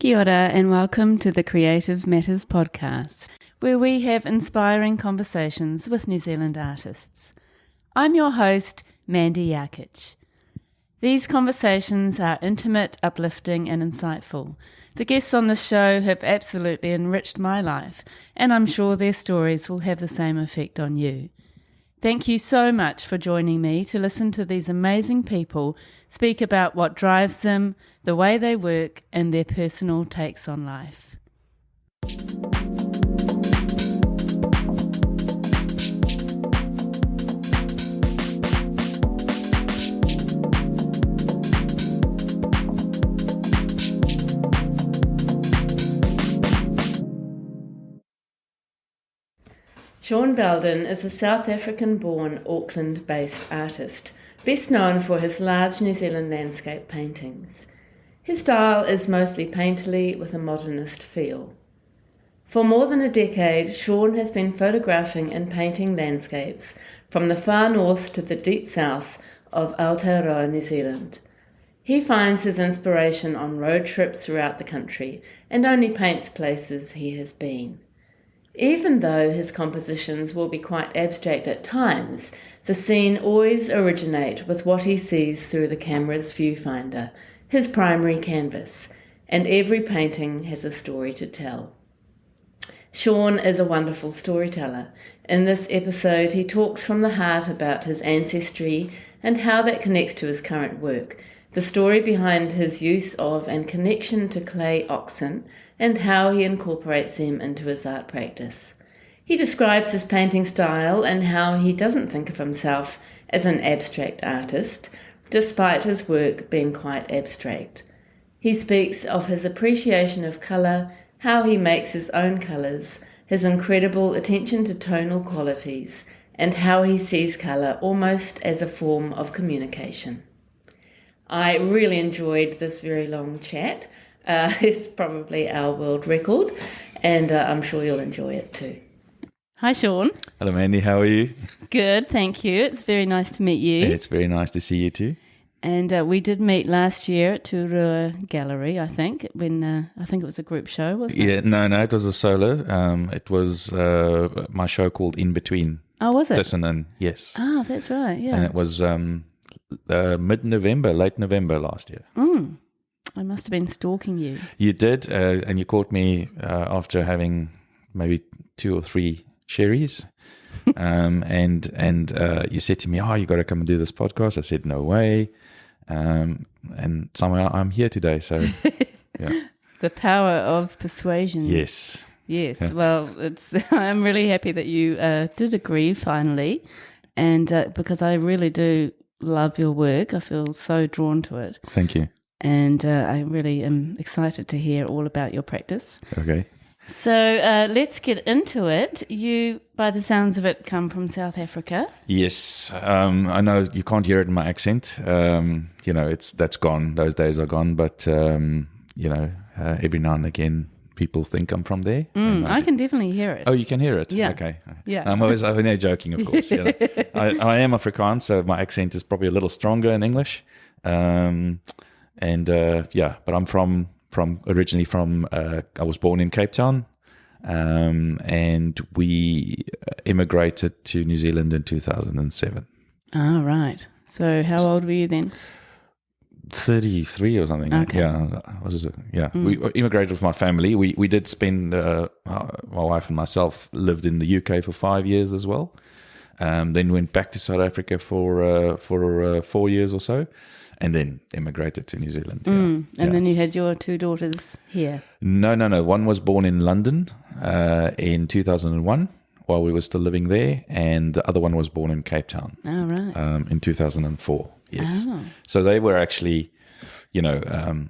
Kia ora and welcome to the Creative Matters podcast, where we have inspiring conversations with New Zealand artists. I'm your host, Mandy Yarkich. These conversations are intimate, uplifting and insightful. The guests on the show have absolutely enriched my life, and I'm sure their stories will have the same effect on you. Thank you so much for joining me to listen to these amazing people speak about what drives them, the way they work, and their personal takes on life. Sean Beldon is a South African-born Auckland-based artist, best known for his large New Zealand landscape paintings. His style is mostly painterly with a modernist feel. For more than a decade, Sean has been photographing and painting landscapes from the far north to the deep south of Aotearoa, New Zealand. He finds his inspiration on road trips throughout the country and only paints places he has been. Even though his compositions will be quite abstract at times, the scene always originate with what he sees through the camera's viewfinder, his primary canvas, and every painting has a story to tell. Sean is a wonderful storyteller. In this episode, he talks from the heart about his ancestry and how that connects to his current work, the story behind his use of and connection to clay oxen, and how he incorporates them into his art practice. He describes his painting style and how he doesn't think of himself as an abstract artist, despite his work being quite abstract. He speaks of his appreciation of colour, how he makes his own colours, his incredible attention to tonal qualities, and how he sees colour almost as a form of communication. I really enjoyed this very long chat. It's probably our world record, and I'm sure you'll enjoy it too. Hi, Sean. Hello, Mandy. How are you? Good, thank you. It's very nice to meet you. It's very nice to see you too. And we did meet last year at Aotearoa Gallery, I think, when I think it was a group show, wasn't it? Yeah, no, it was a solo. It was my show called In Between. Oh, was it? Tissanen, yes. Ah, that's right, yeah. And it was mid-November, late November last year. I must have been stalking you. You did, and you caught me after having maybe 2 or 3 sherries. And you said to me, you got to come and do this podcast. I said, no way. And somehow I'm here today. So, yeah. The power of persuasion. Yes. Yes. Yeah. Well, I'm really happy that you did agree finally. And because I really do love your work. I feel so drawn to it. Thank you. And I really am excited to hear all about your practice. Okay. So let's get into it. You, by the sounds of it, come from South Africa. Yes. I know you can't hear it in my accent. That's gone. Those days are gone. But, every now and again, people think I'm from there. I can definitely hear it. Oh, you can hear it? Yeah. Okay. Yeah. I'm always joking, of course. I am Afrikaans, so my accent is probably a little stronger in English. But I'm originally from, I was born in Cape Town, and we immigrated to New Zealand in 2007. Ah, right. So how old were you then? 33 or something. Okay. Yeah. We immigrated with my family. We did spend, my wife and myself lived in the UK for 5 years as well. Then went back to South Africa for 4 years or so. And then immigrated to New Zealand. And then you had your 2 daughters here? No. One was born in London in 2001 while we were still living there. And the other one was born in Cape Town. Oh, right. In 2004, yes. Oh. So they were actually, the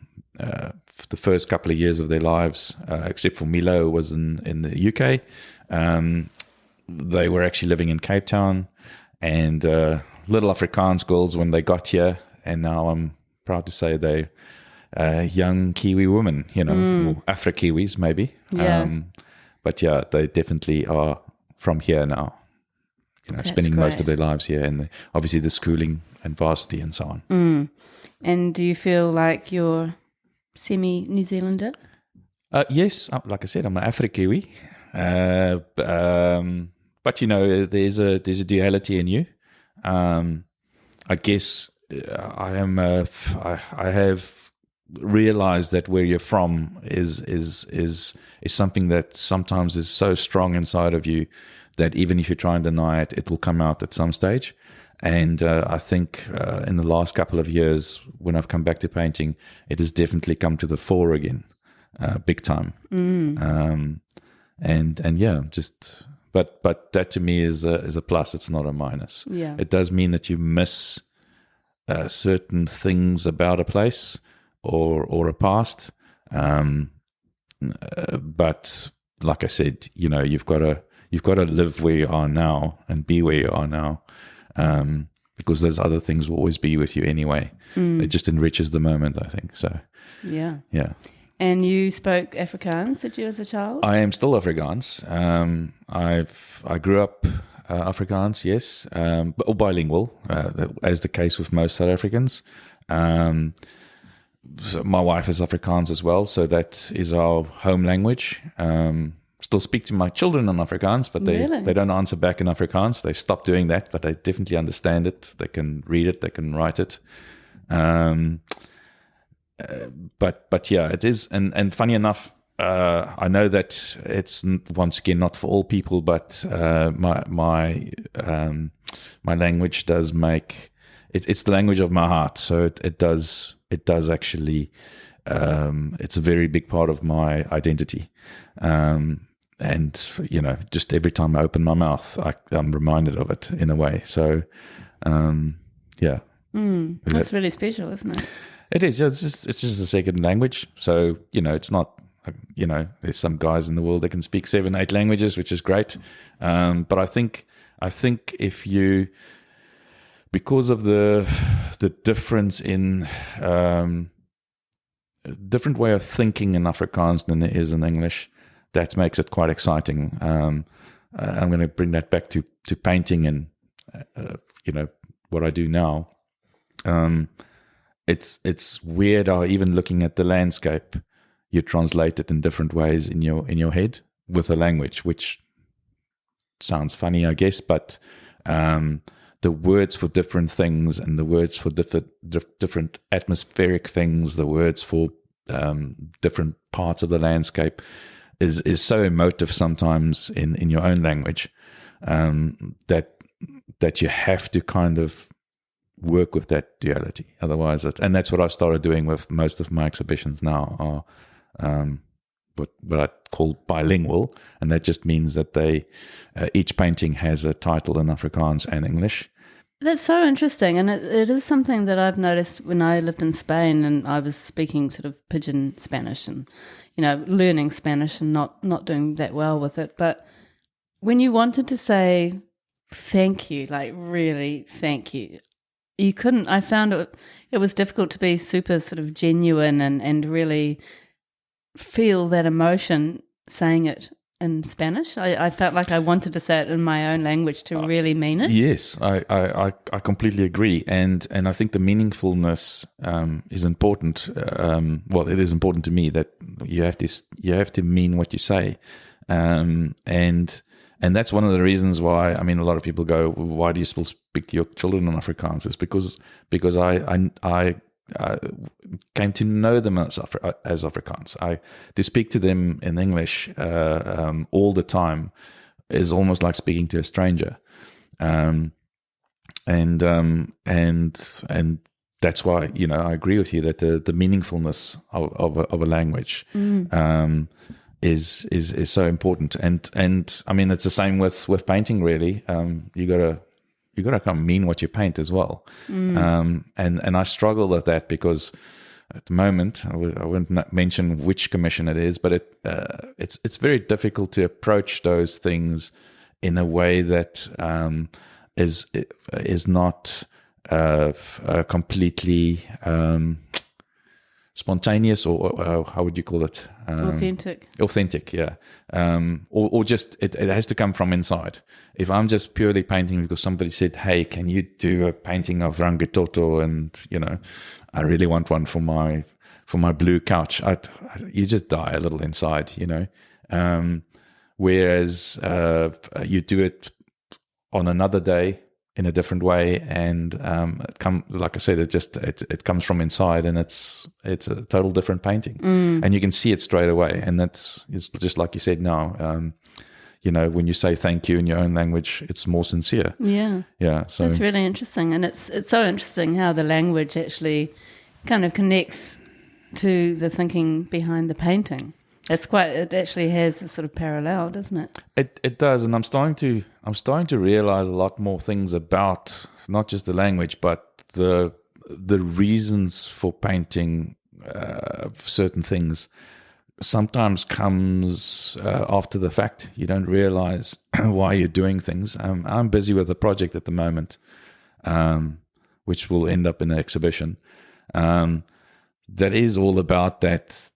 first couple of years of their lives, except for Milo, who was in the UK, they were actually living in Cape Town. And little Afrikaans girls when they got here. And now I'm proud to say they're young Kiwi women, or Afro-Kiwis maybe. Yeah. But yeah, they definitely are from here now, spending most of their lives here. And obviously the schooling and varsity and so on. And do you feel like you're semi-New Zealander? Yes, like I said, I'm an Afro-Kiwi. But there's a duality in you. I guess I have realized that where you're from is something that sometimes is so strong inside of you that even if you try and deny it, it will come out at some stage. And I think in the last couple of years, when I've come back to painting, it has definitely come to the fore again, big time. And yeah, just but that to me is a plus. It's not a minus. Yeah. It does mean that you miss certain things about a place or a past. But like I said, you've got to live where you are now and be where you are now. Because those other things will always be with you anyway. It just enriches the moment, I think. So, yeah. And you spoke Afrikaans, did you, as a child? I am still Afrikaans. I grew up Afrikaans, yes, or bilingual, as the case with most South Africans. So my wife is Afrikaans as well, so that is our home language. Still speak to my children in Afrikaans, but they don't answer back in Afrikaans. They stopped doing that, but they definitely understand it. They can read it, they can write it. But yeah, it is. And funny enough, I know that it's once again not for all people, but my language does make it's the language of my heart. So it does actually. It's a very big part of my identity. And just every time I open my mouth, I'm reminded of it in a way. So, yeah, that's really special, isn't it? It is. It's just a second language. So it's not. There's some guys in the world that can speak 7-8 languages, which is great. But I think if you, because of the difference in different way of thinking in Afrikaans than there is in English, that makes it quite exciting. I'm going to bring that back to painting and what I do now. It's weird how even looking at the landscape, you translate it in different ways in your head with a language, which sounds funny, I guess, but the words for different things and the words for different atmospheric things, the words for different parts of the landscape is so emotive sometimes in your own language that you have to kind of work with that duality. Otherwise, and that's what I started doing with most of my exhibitions now are what I call bilingual, and that just means that they each painting has a title in Afrikaans and English. That's so interesting, and it is something that I've noticed when I lived in Spain and I was speaking sort of pidgin Spanish and learning Spanish and not doing that well with it. But when you wanted to say thank you, like really thank you, you couldn't. I found it was difficult to be super sort of genuine and really feel that emotion saying it in Spanish. I felt like I wanted to say it in my own language to really mean it. Yes, I completely agree, and I think the meaningfulness is important. Well, it is important to me that you have to mean what you say, and that's one of the reasons why. I mean, a lot of people go, "Why do you still speak to your children in Afrikaans?" It's because I came to know them as Afrikaans. To speak to them in English all the time is almost like speaking to a stranger, and that's why I agree with you that the meaningfulness of a language is so important. And I mean, it's the same with painting. Really, you gotta kind of mean what you paint as well. And I struggle with that because at the moment I wouldn't mention which commission it is, but it's very difficult to approach those things in a way that is not completely spontaneous, or how would you call it? Authentic, yeah. Or just it has to come from inside. If I'm just purely painting because somebody said, "Hey, can you do a painting of Rangitoto?" and I really want one for my for my blue couch, you just die a little inside, whereas you do it on another day in a different way, and like I said, it comes from inside, and it's a total different painting, and you can see it straight away. And it's just like you said now. When you say thank you in your own language, it's more sincere. Yeah. So it's really interesting, and it's so interesting how the language actually kind of connects to the thinking behind the painting. It actually has a sort of parallel, doesn't it? It does, and I'm starting to realize a lot more things about not just the language, but the reasons for painting certain things. Sometimes comes after the fact. You don't realize why you're doing things. I'm busy with a project at the moment, which will end up in an exhibition. That is all about that.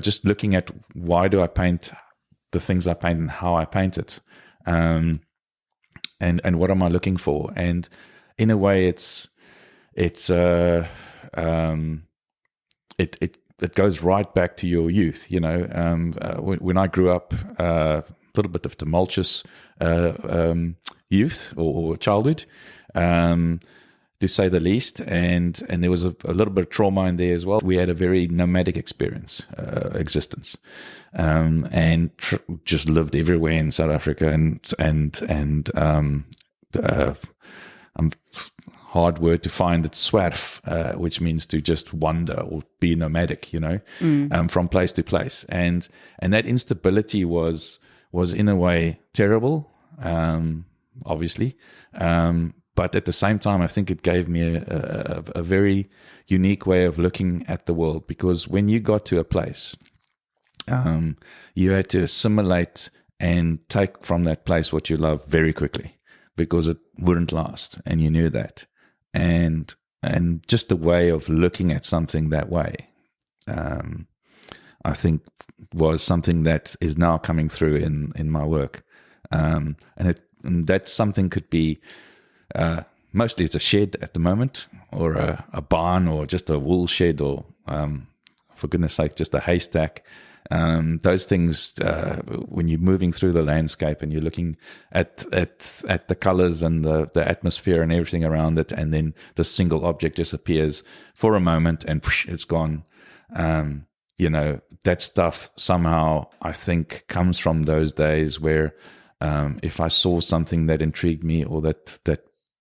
Just looking at why do I paint the things I paint and how I paint it, and what am I looking for? And in a way, it goes right back to your youth. When I grew up, a little bit of tumultuous youth or childhood, to say the least, and there was a little bit of trauma in there as well. We had a very nomadic existence, and just lived everywhere in South Africa, and hard word to find, it's swerf, which means to just wander or be nomadic, from place to place. And that instability was in a way terrible, obviously. But at the same time, I think it gave me a very unique way of looking at the world, because when you got to a place, you had to assimilate and take from that place what you love very quickly, because it wouldn't last, and you knew that. And just the way of looking at something that way, I think was something that is now coming through in my work. And that something could be, mostly it's a shed at the moment, or a barn, or just a wool shed, or for goodness sake, just a haystack. Those things, when you're moving through the landscape and you're looking at the colors and the atmosphere and everything around it, and then the single object just appears for a moment and whoosh, it's gone. That stuff somehow, I think, comes from those days where if I saw something that intrigued me, or that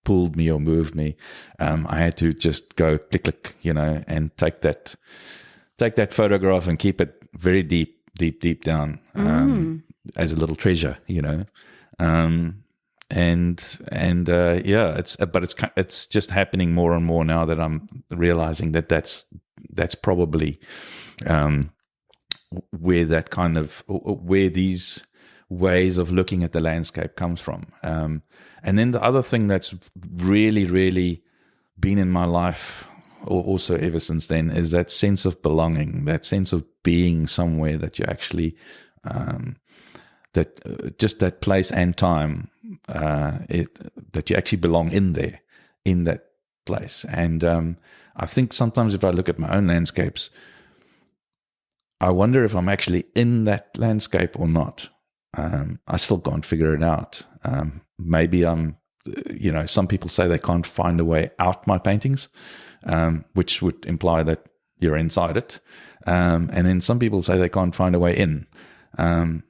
pulled me or moved me, I had to just go click, and take that photograph and keep it very deep down, as a little treasure, it's just happening more and more now that I'm realizing that's probably where these ways of looking at the landscape comes from. And then the other thing that's really, really been in my life also ever since then is that sense of belonging, that sense of being somewhere that you actually, just that place and time, that you actually belong in there, in that place. And I think sometimes if I look at my own landscapes, I wonder if I'm actually in that landscape or not. I still can't figure it out. Maybe I'm, some people say they can't find a way out my paintings, which would imply that you're inside it. And then some people say they can't find a way in, and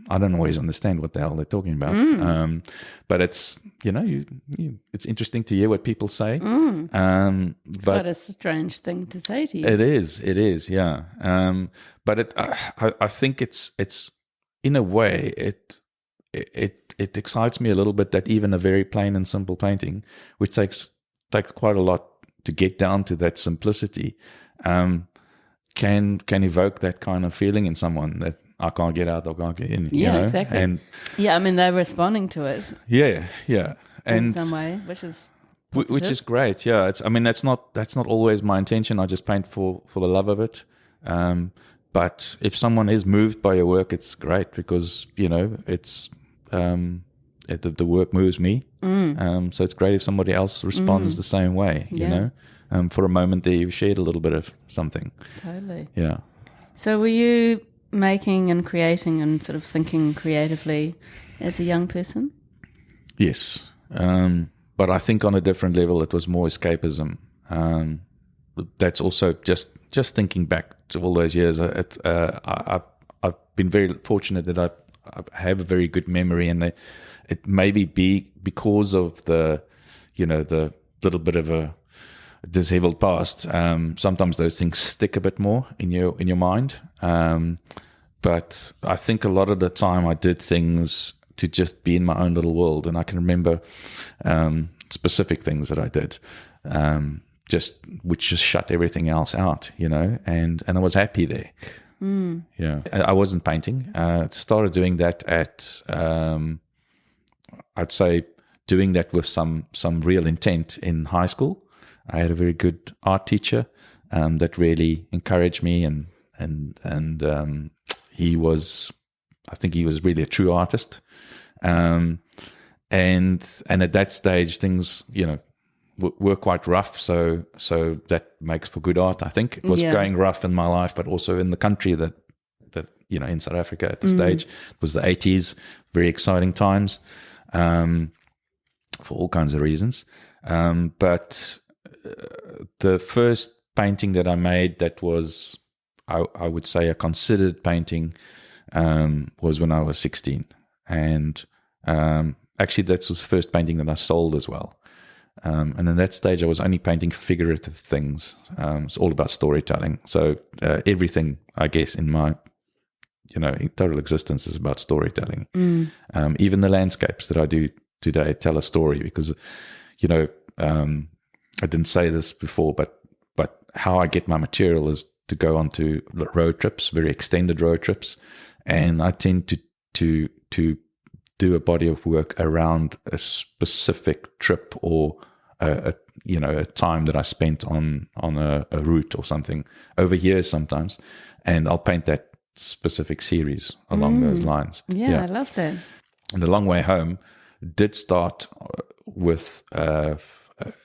I don't always understand what the hell they're talking about. But it's, it's interesting to hear what people say. It's quite a strange thing to say to you. It is, yeah. But I think it's in a way, it excites me a little bit that even a very plain and simple painting, which takes quite a lot to get down to that simplicity, can evoke that kind of feeling in someone that I can't get out or can't get in. Exactly. And they're responding to it. Yeah, and in some way, which is great. Yeah, that's not always my intention. I just paint for the love of it. But if someone is moved by your work, it's great, because it's the work moves me. So it's great if somebody else responds the same way. You know, for a moment there, you've shared a little bit of something. Totally. Yeah. So were you making and creating and sort of thinking creatively as a young person? Yes. But I think on a different level, it was more escapism. That's also just thinking back to all those years. I've been very fortunate that I have a very good memory, and it maybe be because of the little bit of a disheveled past. Sometimes those things stick a bit more in your mind. But I think a lot of the time I did things to just be in my own little world, and I can remember specific things that I did, which just shut everything else out, and I was happy there. Yeah, I wasn't painting. Started doing that at, I'd say, doing that with some real intent in high school. I had a very good art teacher that really encouraged me, and he was really a true artist. And at that stage, things, were quite rough. So that makes for good art, I think. It was going rough in my life, but also in the country that in South Africa at the stage. It was the 80s, very exciting times, for all kinds of reasons. But the first painting that I made that was, I would say, a considered painting, was when I was 16. And actually, that was the first painting that I sold as well. And in that stage, I was only painting figurative things. It's all about storytelling. So everything, I guess, in my in total existence is about storytelling. Even the landscapes that I do today tell a story, because I didn't say this before, but how I get my material is to go onto road trips, very extended road trips, and I tend to do a body of work around a specific trip or a time that I spent on a route or something over years sometimes, and I'll paint that specific series along those lines. Yeah, I love that. And The Long Way Home did start with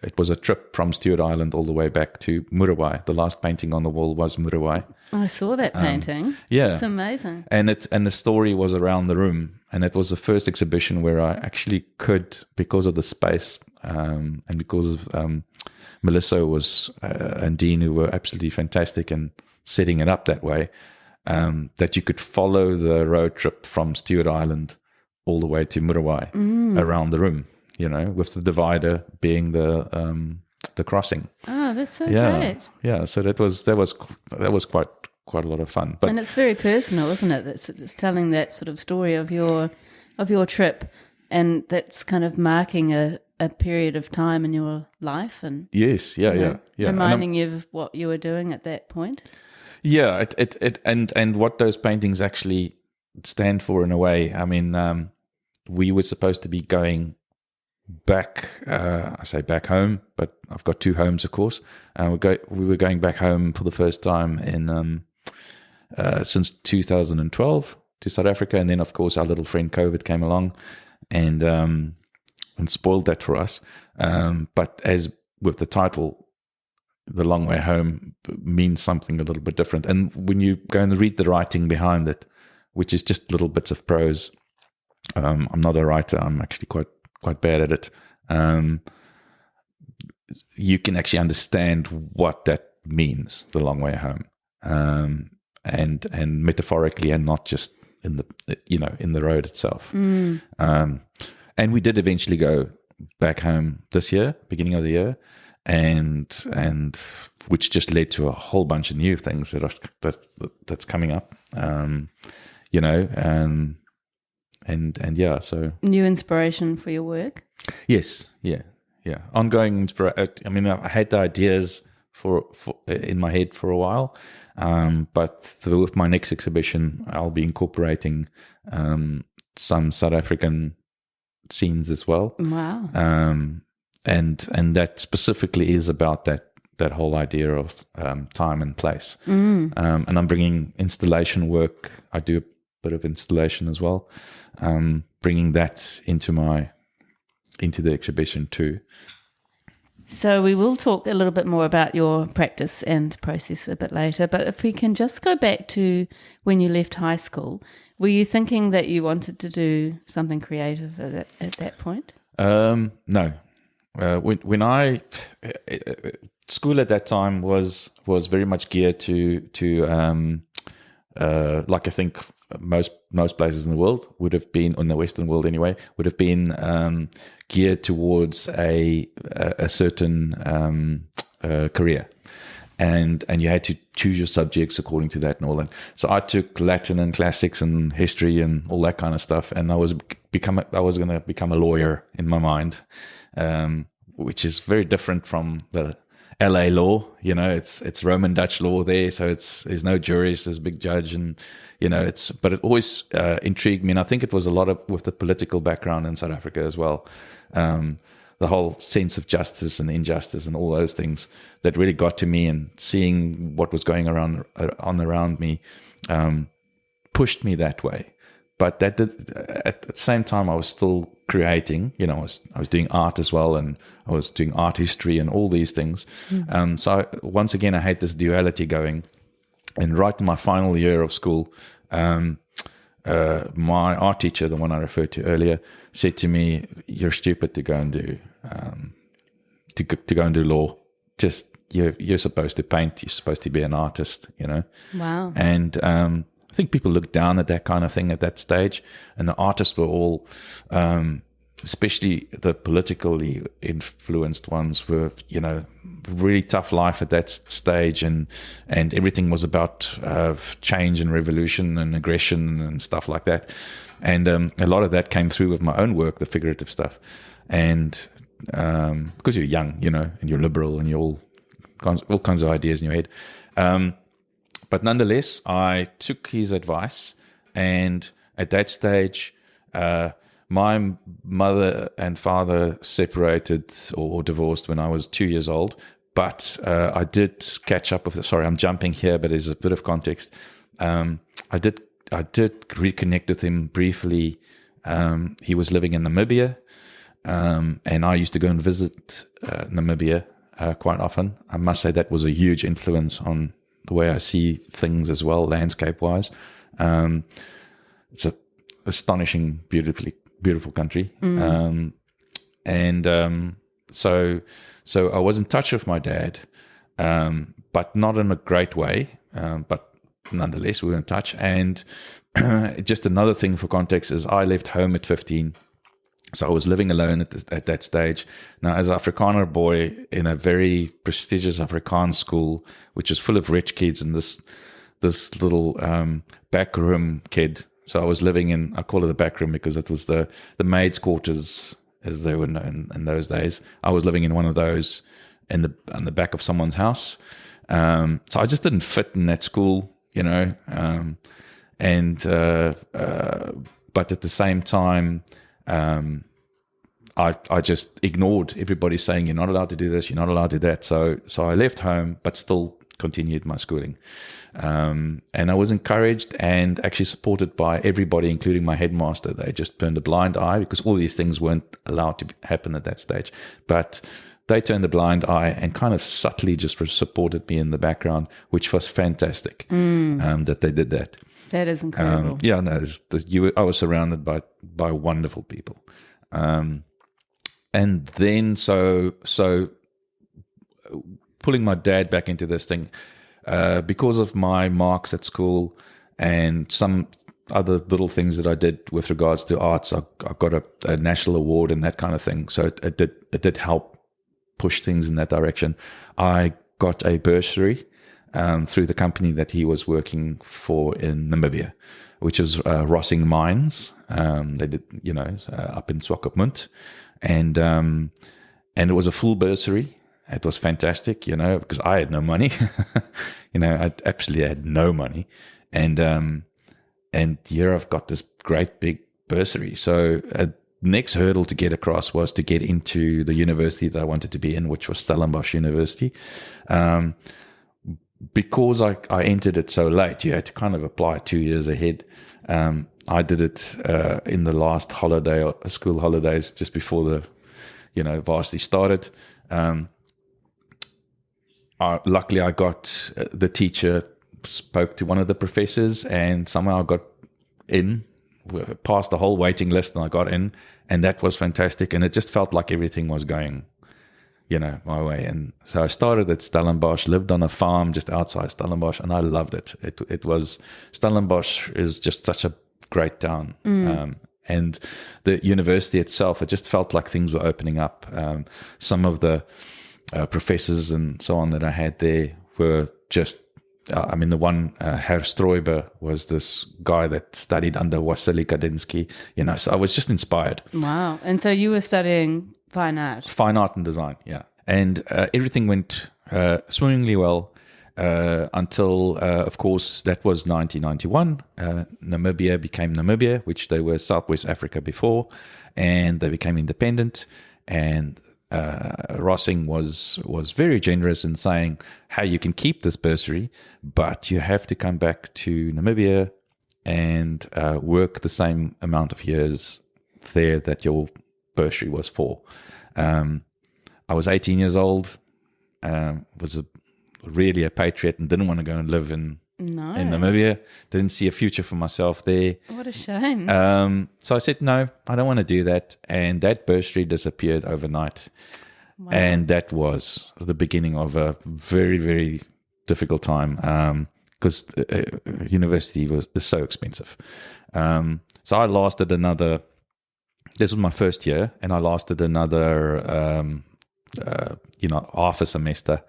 it was a trip from Stewart Island all the way back to Muriwai. The last painting on the wall was Muriwai. I saw that painting. Yeah, it's amazing. And the story was around the room, and it was the first exhibition where I actually could, because of the space, and because of Melissa and Dean, who were absolutely fantastic in setting it up that way, that you could follow the road trip from Stewart Island all the way to Muriwai around the room. With the divider being the crossing. Oh, that's so great. Yeah, so that was quite a lot of fun. But, and it's very personal, isn't it? It's telling that sort of story of your trip, and that's kind of marking a period of time in your life, and yes, reminding you of what you were doing at that point. Yeah, and what those paintings actually stand for in a way. I mean, we were supposed to be going back, I say back home, but I've got two homes, of course. We were going back home for the first time in since 2012 to South Africa, and then of course our little friend COVID came along and spoiled that for us. But as with the title, The Long Way Home means something a little bit different. And when you go and read the writing behind it, which is just little bits of prose, I'm not a writer. I'm actually quite bad at it. You can actually understand what that means, the long way home, and metaphorically, and not just in the road itself. And we did eventually go back home this year, beginning of the year, and which just led to a whole bunch of new things that's coming up. And yeah, so new inspiration for your work. Yes, yeah, ongoing inspiration. I mean, I had the ideas for in my head for a while, but with my next exhibition, I'll be incorporating some South African scenes as well. Wow. And that specifically is about that whole idea of time and place. And I'm bringing installation work. I do a bit of installation as well, bringing that into the exhibition too. So we will talk a little bit more about your practice and process a bit later, but if we can just go back to when you left high school, were you thinking that you wanted to do something creative at that point? No. When I school at that time was very much geared to like I think most places in the world would have been, in the Western world anyway, would have been geared towards a certain career, and you had to choose your subjects according to that and all that. So I took Latin and classics and history and all that kind of stuff, and I was going to become a lawyer in my mind, which is very different from the LA law. It's Roman Dutch law there, so there's no juries, there's a big judge, and but it always intrigued me, and I think it was a lot of with the political background in South Africa as well. The whole sense of justice and injustice and all those things that really got to me, and seeing what was going around me pushed me that way. But at the same time, I was still creating. I was doing art as well, and I was doing art history and all these things. So once again, I had this duality going. And right in my final year of school, my art teacher, the one I referred to earlier, said to me, "You're stupid to go and do law. Just you're supposed to paint. You're supposed to be an artist." Wow. And I think people looked down at that kind of thing at that stage, and the artists were all, especially the politically influenced ones, were really tough life at that stage, and everything was about change and revolution and aggression and stuff like that. And a lot of that came through with my own work, the figurative stuff. And because you're young, and you're liberal, and you're all kinds of ideas in your head. But nonetheless, I took his advice, and at that stage, my mother and father separated or divorced when I was 2 years old. But I did catch up with. Sorry, I'm jumping here, but there's a bit of context. I did reconnect with him briefly. He was living in Namibia, and I used to go and visit Namibia quite often. I must say that was a huge influence on the way I see things as well, landscape-wise. It's an astonishing, beautiful country. So I was in touch with my dad, but not in a great way. But nonetheless, we were in touch. And just another thing for context is I left home at 15. So I was living alone at that stage. Now, as an Afrikaner boy in a very prestigious Afrikaans school, which is full of rich kids, and this little back room kid. So I was living in, I call it the back room because it was the maid's quarters, as they were known in those days. I was living in one of those on the back of someone's house. So I just didn't fit in that school, but at the same time, I just ignored everybody saying, "You're not allowed to do this, you're not allowed to do that." So I left home, but still continued my schooling. And I was encouraged and actually supported by everybody, including my headmaster. They just turned a blind eye because all these things weren't allowed to happen at that stage. But they turned a blind eye and kind of subtly just supported me in the background, which was fantastic that they did that. That is incredible. I was surrounded by wonderful people. And then so pulling my dad back into this thing, because of my marks at school and some other little things that I did with regards to arts, I got a national award and that kind of thing. So it did help push things in that direction. I got a bursary through the company that he was working for in Namibia, which is Rossing Mines. They did, up in Swakopmund, and it was a full bursary. It was fantastic, because I had no money. I absolutely had no money, and here I've got this great big bursary. So next hurdle to get across was to get into the university that I wanted to be in, which was Stellenbosch University. because I entered it so late, you had to kind of apply 2 years ahead. I did it in the last holiday, school holidays, just before the, varsity started. Luckily, I got the teacher spoke to one of the professors, and somehow I got in, past the whole waiting list, and I got in, and that was fantastic. And it just felt like everything was going, my way. And so I started at Stellenbosch, lived on a farm just outside Stellenbosch, and I loved it. It was, Stellenbosch is just such a great town. And the university itself, it just felt like things were opening up. Some of the professors and so on that I had there were just, the one, Herr Stoiber, was this guy that studied under Wassily Kandinsky, so I was just inspired. Wow. And so you were studying fine art? Fine art and design, yeah. And everything went swimmingly well until, of course, that was 1991. Namibia became Namibia, which they were Southwest Africa before, and they became independent. And Rossing was very generous in saying, hey, you can keep this bursary, but you have to come back to Namibia and work the same amount of years there that your bursary was for. I was 18 years old, was really a patriot and didn't want to go and live in Namibia. Didn't see a future for myself there. What a shame. So I said, no, I don't want to do that. And that bursary disappeared overnight. Wow. And that was the beginning of a very, very difficult time because university is so expensive. So I lasted another, this was my first year, and I lasted another, half a semester.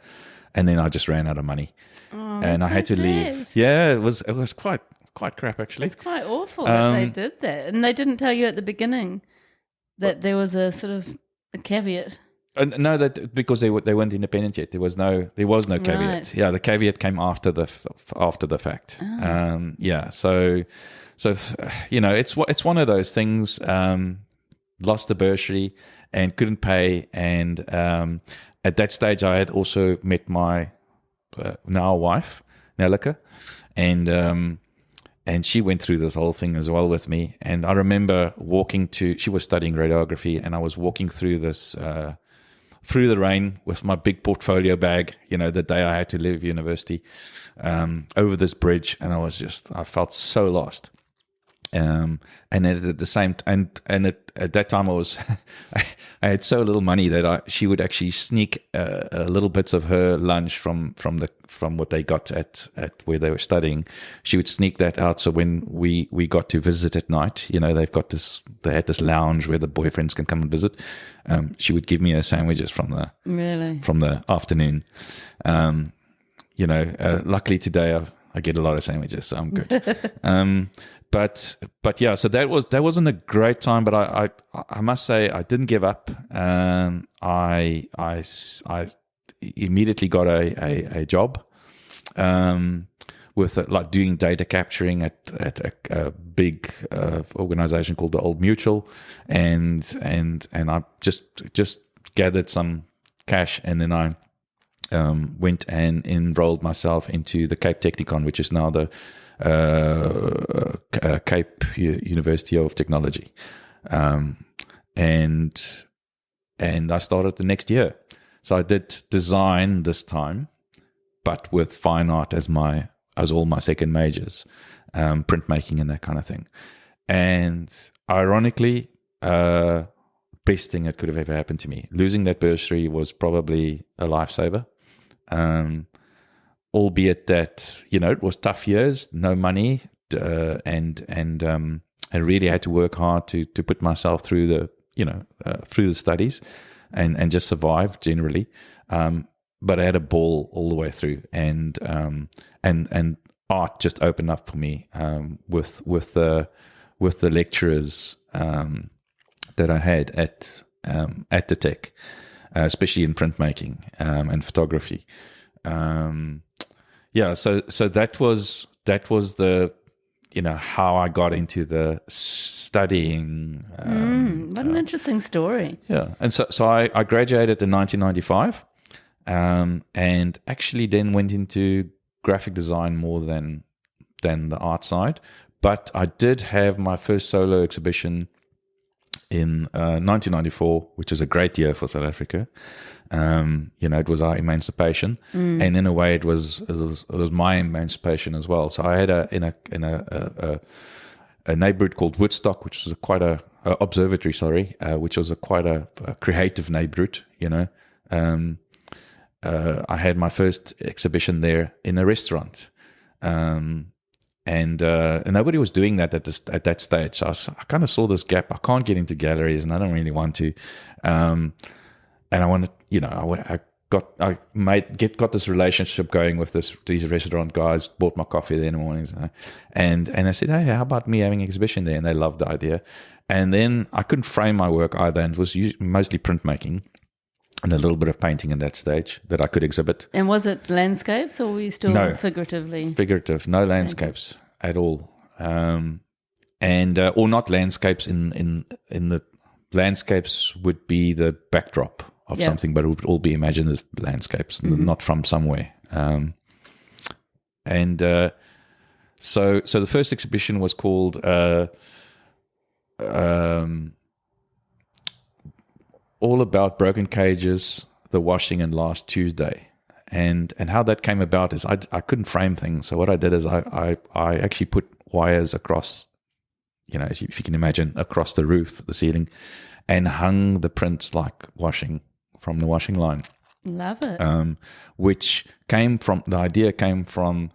And then I just ran out of money. Oh, and I had to leave. Yeah, it was quite crap, actually. It's quite awful that they did that. And they didn't tell you at the beginning that there was a sort of a caveat. No, that because they weren't independent yet. There was no caveat. Right. Yeah, the caveat came after the fact. Oh. So it's one of those things. Lost the bursary and couldn't pay, and at that stage I had also met my now wife, Nelleke, and she went through this whole thing as well with me. And I remember she was studying radiography, and I was walking through this through the rain with my big portfolio bag, the day I had to leave university, over this bridge, and I felt so lost. And at the same at that time I was I had so little money that she would actually sneak little bits of her lunch from what they got at where they were studying. She would sneak that out, so when we got to visit at night, they had this lounge where the boyfriends can come and visit. She would give me her sandwiches from the afternoon. Luckily today I get a lot of sandwiches, so I'm good. But yeah, so that wasn't a great time, but I must say I didn't give up. I immediately got a job with like doing data capturing at a big organization called the Old Mutual, and I just gathered some cash, and then I went and enrolled myself into the Cape Technikon, which is now the Cape University of Technology, and I started the next year. So I did design this time, but with fine art as all my second majors, printmaking and that kind of thing. And ironically, best thing that could have ever happened to me. Losing that bursary was probably a lifesaver. Albeit that it was tough years, no money, and I really had to work hard to put myself through the studies, and just survive generally. But I had a ball all the way through, and art just opened up for me with the lecturers that I had at the Tech, especially in printmaking and photography. So that was the how I got into the studying. What an interesting story. Yeah, and so I graduated in 1995, and actually then went into graphic design more than the art side. But I did have my first solo exhibition in 1994, which was a great year for South Africa. It was our emancipation, and in a way, it was my emancipation as well. So I had a neighborhood called Woodstock, which was quite a observatory, which was quite a creative neighborhood. I had my first exhibition there in a restaurant. And nobody was doing that at that stage. So I kind of saw this gap. I can't get into galleries, and I don't really want to. And I wanted, I got this relationship going with these restaurant guys. Bought my coffee there in the mornings, and I said, hey, how about me having an exhibition there? And they loved the idea. And then I couldn't frame my work either, and it was mostly printmaking and a little bit of painting in that stage that I could exhibit. And was it landscapes, or were you still figuratively? Figurative, no landscapes at all, or not landscapes. In the landscapes would be the backdrop of something, but it would all be imaginative landscapes, not from somewhere. So the first exhibition was called All About Broken Cages, The Washing, and Last Tuesday. And how that came about is I couldn't frame things. So what I did is I actually put wires across, if you can imagine, across the roof, the ceiling, and hung the prints like washing from the washing line. Love it. Which the idea came from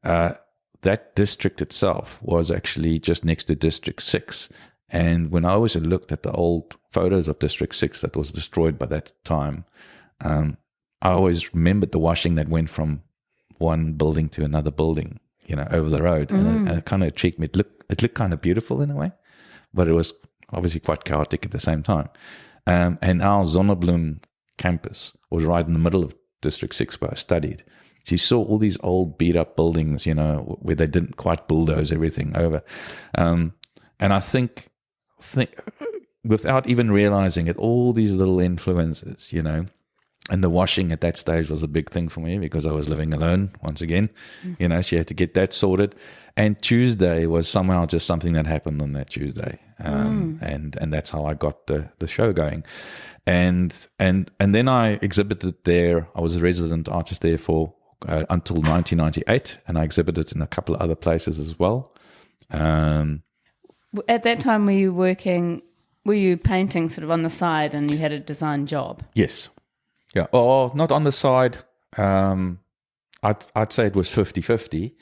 that district itself was actually just next to District 6. And when I always looked at the old photos of District 6 that was destroyed by that time, I always remembered the washing that went from one building to another building, over the road. And it kind of intrigued me. It looked kind of beautiful in a way, but it was obviously quite chaotic at the same time. And our Zonnebloem campus was right in the middle of District 6 where I studied. So you saw all these old beat up buildings, where they didn't quite bulldoze everything over. And I think without even realizing it, all these little influences, and the washing at that stage was a big thing for me because I was living alone once again. She had to get that sorted. And Tuesday was somehow just something that happened on that Tuesday. And that's how I got the show going. And then I exhibited there. I was a resident artist there for until 1998, and I exhibited in a couple of other places as well. At that time, were you painting sort of on the side and you had a design job? Yes. Yeah. Or not on the side. I'd say it was 50-50.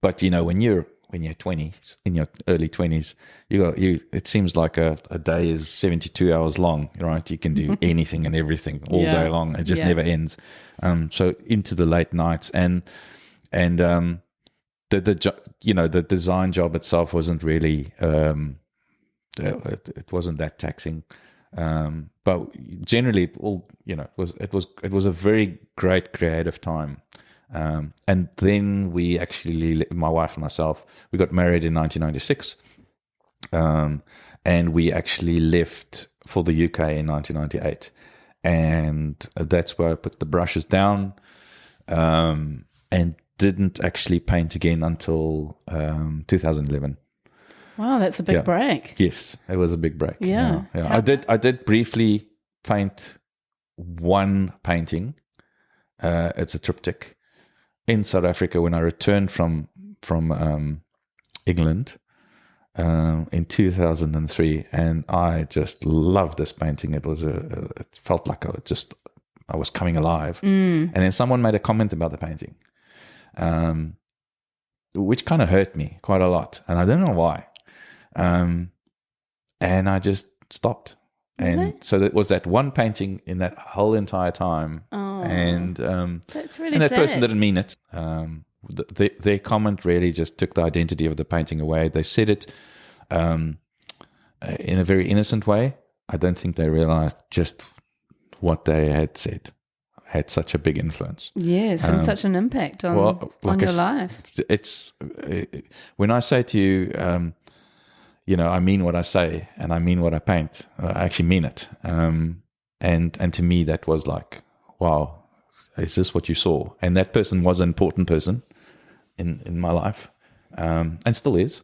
But when you're 20s, in your early 20s, it seems like a day is 72 hours long, right? You can do anything and everything all day long. It just never ends. So into the late nights and the design job itself wasn't really it wasn't that taxing, but generally it was a very great creative time. And then we actually, my wife and myself, we got married in 1996, and we actually left for the UK in 1998, and that's where I put the brushes down, and didn't actually paint again until 2011. Wow, that's a big break. Yes, it was a big break. Yeah. I did briefly paint one painting. It's a triptych in South Africa when I returned from England in 2003, and I just loved this painting. It felt like I was coming alive. And then someone made a comment about the painting, which kind of hurt me quite a lot, and I don't know why. And I just stopped. And so that was that one painting in that whole entire time. Oh, and that's really and that sad. person didn't mean it. Their comment really just took the identity of the painting away. They said it in a very innocent way. I don't think they realized just what they had said had such a big influence. Yes, and such an impact on your life. It's when I say to you, I mean what I say and I mean what I paint. I actually mean it. And to me, that was like, wow, is this what you saw? And that person was an important person in my life, and still is.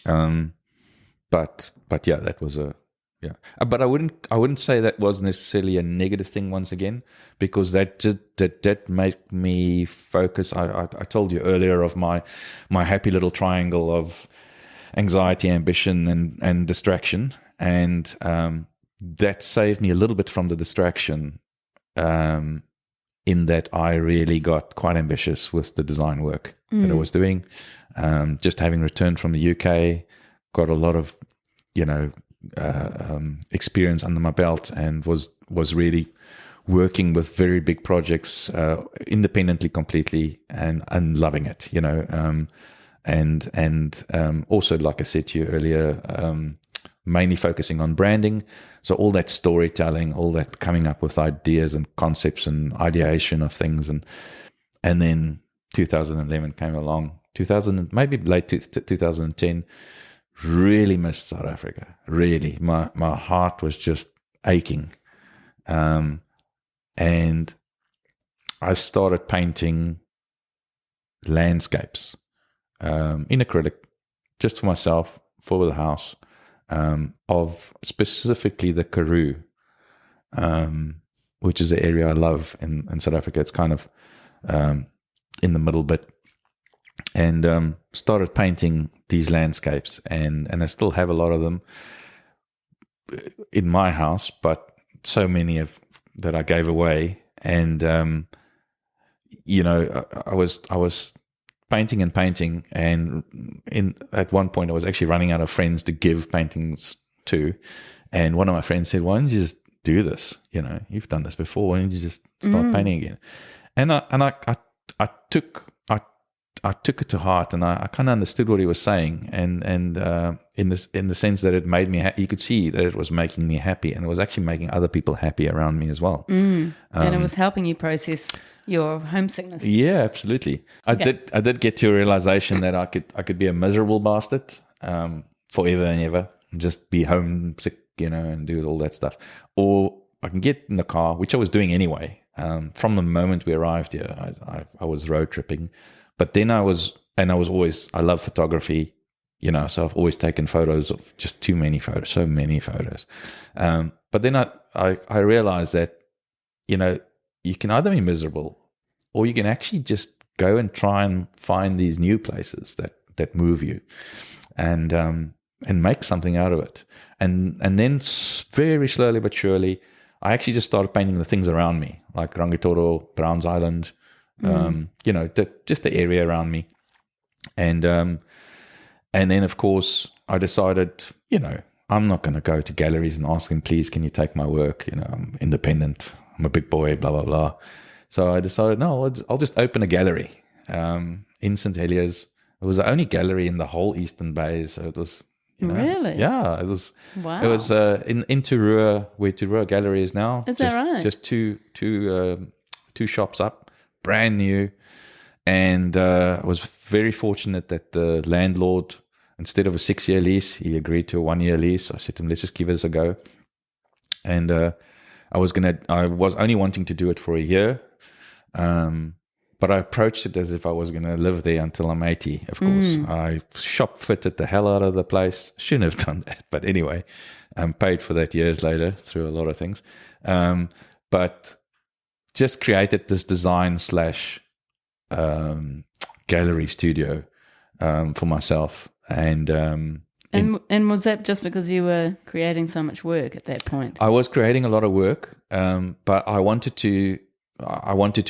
But yeah, that was but I wouldn't say that was necessarily a negative thing once again, because that made me focus. I told you earlier of my happy little triangle of anxiety, ambition, and distraction, and that saved me a little bit from the distraction, in that I really got quite ambitious with the design work that I was doing. Just having returned from the UK, got a lot of experience under my belt, and was really working with very big projects independently, completely, and loving it. And also, like I said to you earlier, mainly focusing on branding. So all that storytelling, all that coming up with ideas and concepts and ideation of things, and then 2011 came along. Maybe late 2010. Really missed South Africa. Really, my heart was just aching, and I started painting landscapes in acrylic, just for myself, for the house, of specifically the Karoo, which is the area I love in South Africa. It's kind of in the middle bit. And started painting these landscapes, and I still have a lot of them in my house, but so many of that I gave away. And I was painting, and at one point I was actually running out of friends to give paintings to, and one of my friends said, "Why don't you just do this? You've done this before. Why don't you just start painting again?" And I took it to heart, and I kind of understood what he was saying, and in the sense that it made me you could see that it was making me happy, and it was actually making other people happy around me as well. And it was helping you process your homesickness. Yeah, absolutely. I did get to a realization that I could be a miserable bastard forever and ever, and just be homesick, and do all that stuff, or I can get in the car, which I was doing anyway. From the moment we arrived here, I was road tripping. But then I love photography, so I've always taken photos of just so many photos. But then I realized that, you can either be miserable, or you can actually just go and try and find these new places that move you, and make something out of it. And then very slowly but surely, I actually just started painting the things around me, like Rangitoto, Browns Island, just the area around me. And then, of course, I decided, I'm not going to go to galleries and ask them, please, can you take my work? I'm independent. I'm a big boy, blah, blah, blah. So I decided, no, I'll just open a gallery in St. Heliers. It was the only gallery in the whole Eastern Bay. So it was, really? Yeah, it was. Wow. It was in Turua, where Turua Gallery is now. Is that right? Just two shops up. Brand new, and I was very fortunate that the landlord, instead of a 6-year lease, he agreed to a 1-year lease. I said to him, let's just give this a go. And I was only wanting to do it for a year, but I approached it as if I was going to live there until I'm 80. Of course, I shop fitted the hell out of the place. Shouldn't have done that, but anyway, paid for that years later through a lot of things, but just created this design / gallery studio for myself, and was that just because you were creating so much work at that point? I was creating a lot of work, but I wanted to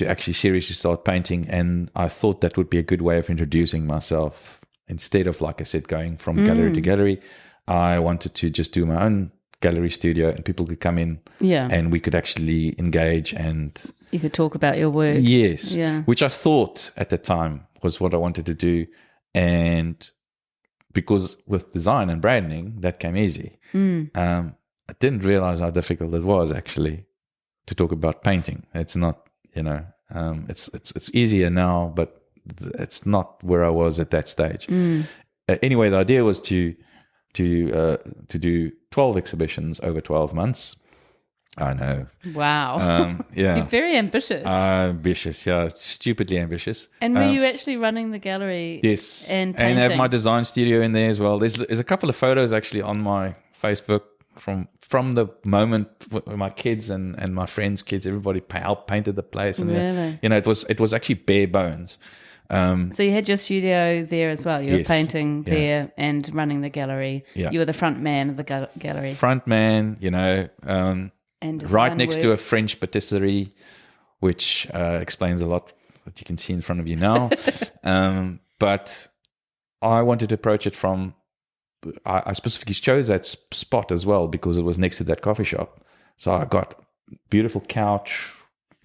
actually seriously start painting, and I thought that would be a good way of introducing myself. Instead of, like I said, going from gallery to gallery, I wanted to just do my own gallery studio, and people could come in, and we could actually engage, and you could talk about your work. Yes, which I thought at the time was what I wanted to do, and because with design and branding that came easy. I didn't realize how difficult it was actually to talk about painting. It's not, it's easier now, but it's not where I was at that stage. Anyway, the idea was to do 12 exhibitions over 12 months, I know. Wow. Yeah. You're very ambitious. Ambitious, yeah. Stupidly ambitious. And were you actually running the gallery? Yes. And painting? And have my design studio in there as well. There's a couple of photos actually on my Facebook from the moment my kids and my friends' kids, everybody helped painted the place. And really? It was actually bare bones. So you had your studio there as well. You were Yes. painting there and running the gallery. Yeah. You were the front man of the gallery. Front man, And right next to a French patisserie, which explains a lot that you can see in front of you now. But I wanted to approach it from, I specifically chose that spot as well because it was next to that coffee shop. So I got beautiful couch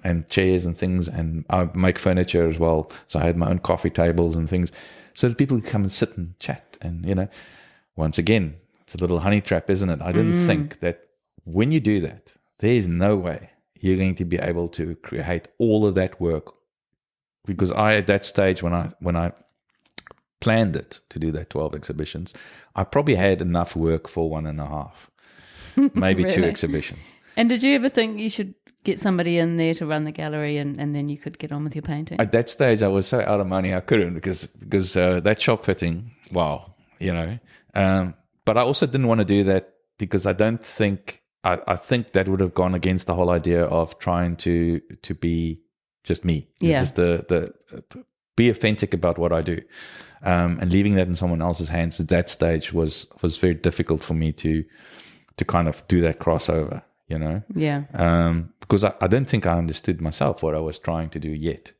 and chairs and things, and I make furniture as well. So I had my own coffee tables and things so that people could come and sit and chat. And, once again, it's a little honey trap, isn't it? I didn't think that when you do that, there's no way you're going to be able to create all of that work. Because at that stage, when I planned it to do that 12 exhibitions, I probably had enough work for 1.5, maybe Really? 2 exhibitions. And did you ever think you should get somebody in there to run the gallery and then you could get on with your painting? At that stage, I was so out of money, I couldn't because that shop fitting, wow, But I also didn't want to do that because I don't think, I think that would have gone against the whole idea of trying to be just me. Yeah. Just the be authentic about what I do. And leaving that in someone else's hands at that stage was very difficult for me to kind of do that crossover, Yeah. because I don't think I understood myself what I was trying to do yet.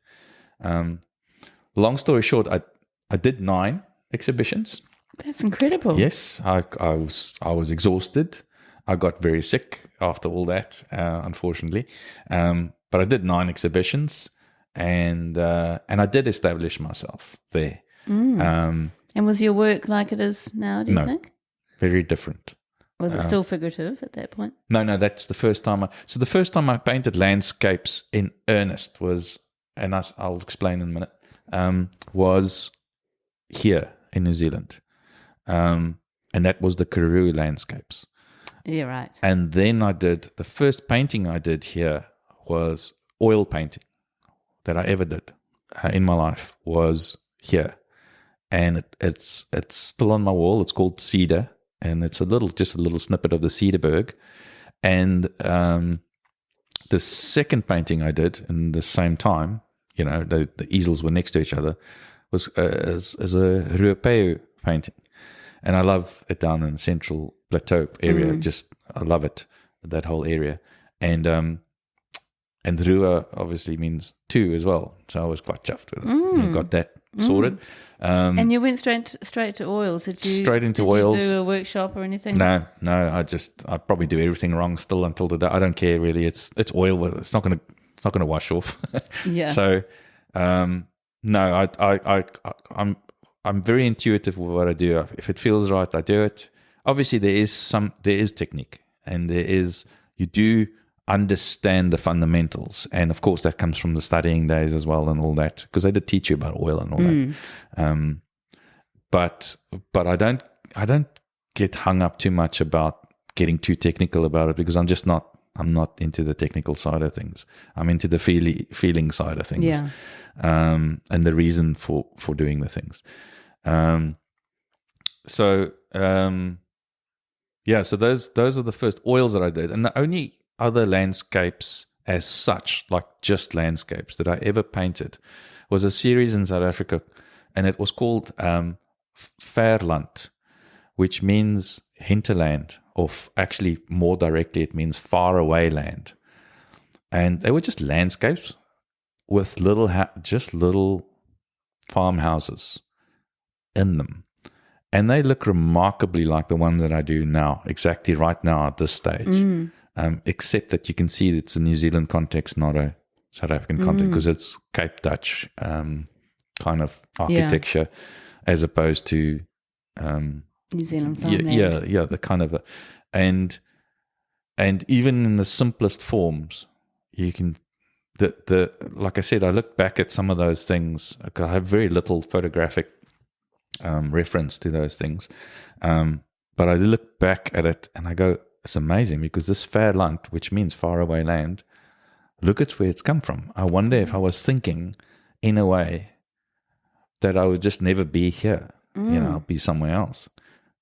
Long story short, I did 9 exhibitions. That's incredible. Yes, I was exhausted. I got very sick after all that, unfortunately. But I did 9 exhibitions, and I did establish myself there. And was your work like it is now, do you think? Very different. Was it still figurative at that point? No, that's the first time. So the first time I painted landscapes in earnest was, and I'll explain in a minute, was here in New Zealand. And that was the Karoo landscapes. Yeah, right. And then the first painting I did here was oil painting that I ever did in my life was here. And it's still on my wall. It's called Cedar. And it's just a little snippet of the Cedarberg. And the second painting I did in the same time, the easels were next to each other, was as a Ruapeu painting. And I love it down in the Central Plateau area. I love it, that whole area. And Rua obviously means 2 as well. So I was quite chuffed with it. I got that sorted. And you went straight to oils. Did you straight into oils? Did you do a workshop or anything? No. I probably do everything wrong still until today. I don't care really. It's oil. It's not gonna wash off. Yeah. So no, I'm very intuitive with what I do. If it feels right, I do it. Obviously, there is technique, and you do understand the fundamentals, and of course that comes from the studying days as well and all that, because they did teach you about oil and all that. But I don't get hung up too much about getting too technical about it, because I'm not into the technical side of things. I'm into the feeling side of things. Yeah. And the reason for doing the things. So those are the first oils that I did, and the only other landscapes as such, like just landscapes, that I ever painted was a series in South Africa, and it was called Fairland, which means hinterland, or actually more directly it means far away land. And they were just landscapes with little farmhouses in them. And they look remarkably like the ones that I do now, exactly right now at this stage. Except that you can see that it's a New Zealand context, not a South African context, because it's Cape Dutch kind of architecture, as opposed to New Zealand farmland. Yeah, the kind of and even in the simplest forms, you can like I said, I looked back at some of those things. I have very little photographic reference to those things, but I look back at it and I go, it's amazing because this fair land, which means far away land, look at where it's come from. I wonder if I was thinking in a way that I would just never be here. I'll be somewhere else.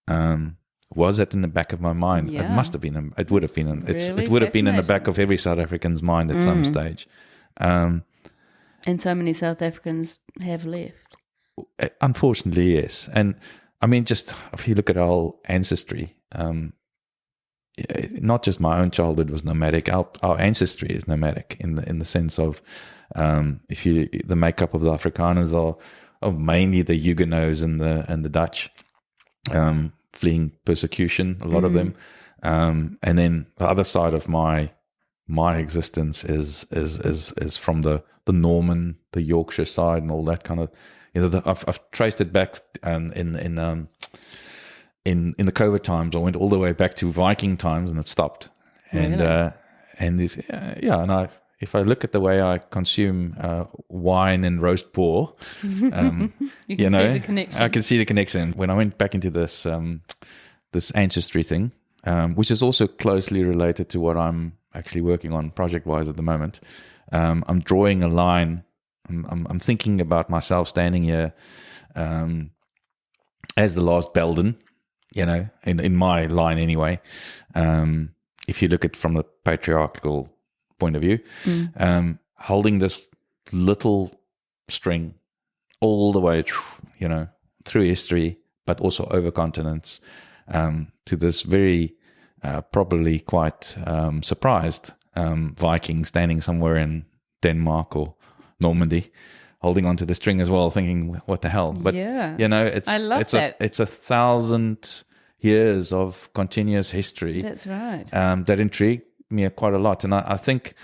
Was that in the back of my mind? Yeah. It must have been. It would have been. Really it would have been in the fascinating. back of every South African's mind at some stage. And so many South Africans have left. Unfortunately, yes. And I mean, just if you look at our ancestry, not just my own childhood was nomadic. Our ancestry is nomadic in the sense of the makeup of the Afrikaners are mainly the Huguenots and the Dutch, fleeing persecution. A lot of them, and then the other side of my existence is from the Norman, the Yorkshire side, and all that kind of. I've traced it back in the COVID times. I went all the way back to Viking times, and it stopped. And Really? if I look at the way I consume wine and roast boar, You can see the connection. I can see the connection. When I went back into this this ancestry thing, which is also closely related to what I'm actually working on project-wise at the moment, I'm drawing a line. I'm thinking about myself standing here as the last Beldon, in my line anyway. If you look at it from the patriarchal point of view, holding this little string all the way, through history, but also over continents, to this very probably quite surprised Viking standing somewhere in Denmark or Normandy, holding onto the string as well, thinking, "What the hell?" But I love that. It's 1,000 years of continuous history. That's right. That intrigued me quite a lot, and I think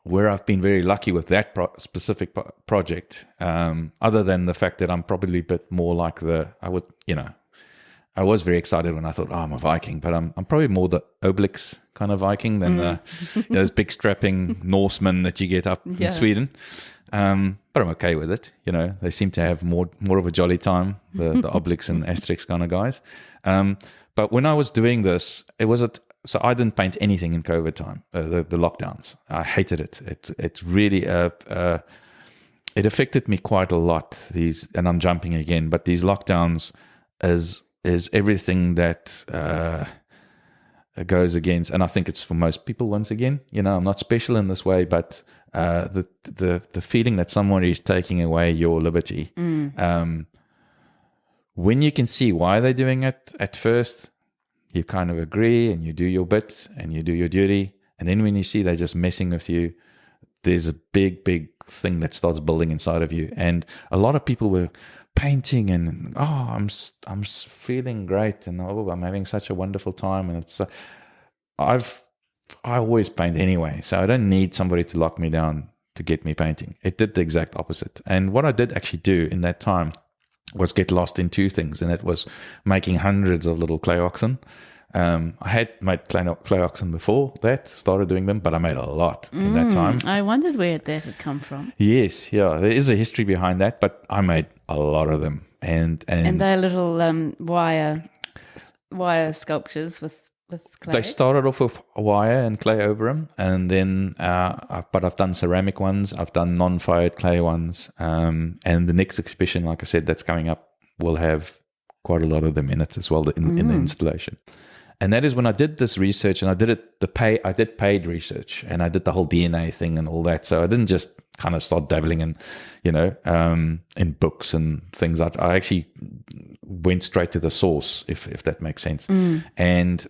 where I've been very lucky with that specific project, other than the fact that I'm probably a bit more like I was very excited when I thought, I'm a Viking, but I'm probably more the Obelix kind of Viking than those big strapping Norsemen that you get up in Sweden. But I'm okay with it. They seem to have more of a jolly time, the Obelix and Asterix kind of guys. But when I was doing this, so I didn't paint anything in COVID time, the lockdowns. I hated it. It really it affected me quite a lot. And I'm jumping again, but these lockdowns is everything that goes against, and I think it's for most people. Once again, I'm not special in this way, but the feeling that somebody is taking away your liberty, when you can see why they're doing it at first, you kind of agree and you do your bit and you do your duty, and then when you see they're just messing with you, there's a big thing that starts building inside of you. And a lot of people were painting and I'm feeling great and I'm having such a wonderful time, and it's I always paint anyway, so I don't need somebody to lock me down to get me painting. It did the exact opposite. And what I did actually do in that time was get lost in two things, and it was making hundreds of little clay oxen. I had made clay oxen before that, started doing them, but I made a lot in that time. I wondered where that had come from. Yes, there is a history behind that, but I made a lot of them. And they're little wire sculptures with clay. They started off with wire and clay over them, and then but I've done ceramic ones, I've done non-fired clay ones, and the next exhibition, like I said, that's coming up, will have quite a lot of them in it as well in the installation. And that is when I did this research, and I did paid research, and I did the whole DNA thing and all that. So I didn't just kind of start dabbling in, in books and things. I actually went straight to the source, if that makes sense, and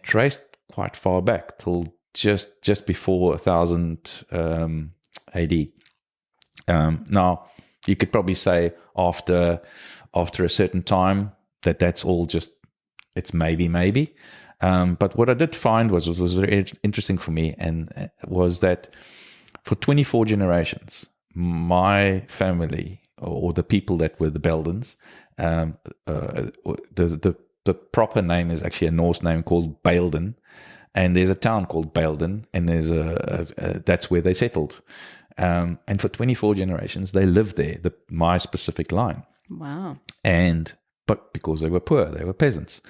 traced quite far back till just before 1000 AD. Now you could probably say after a certain time that's all just. It's maybe. But what I did find was very interesting for me, and was that for 24 generations, my family, or the people that were the Beldons, the proper name is actually a Norse name called Beldon, and there's a town called Beldon, and there's that's where they settled. And for 24 generations, they lived there, my specific line. Wow. And but because they were poor, they were peasants.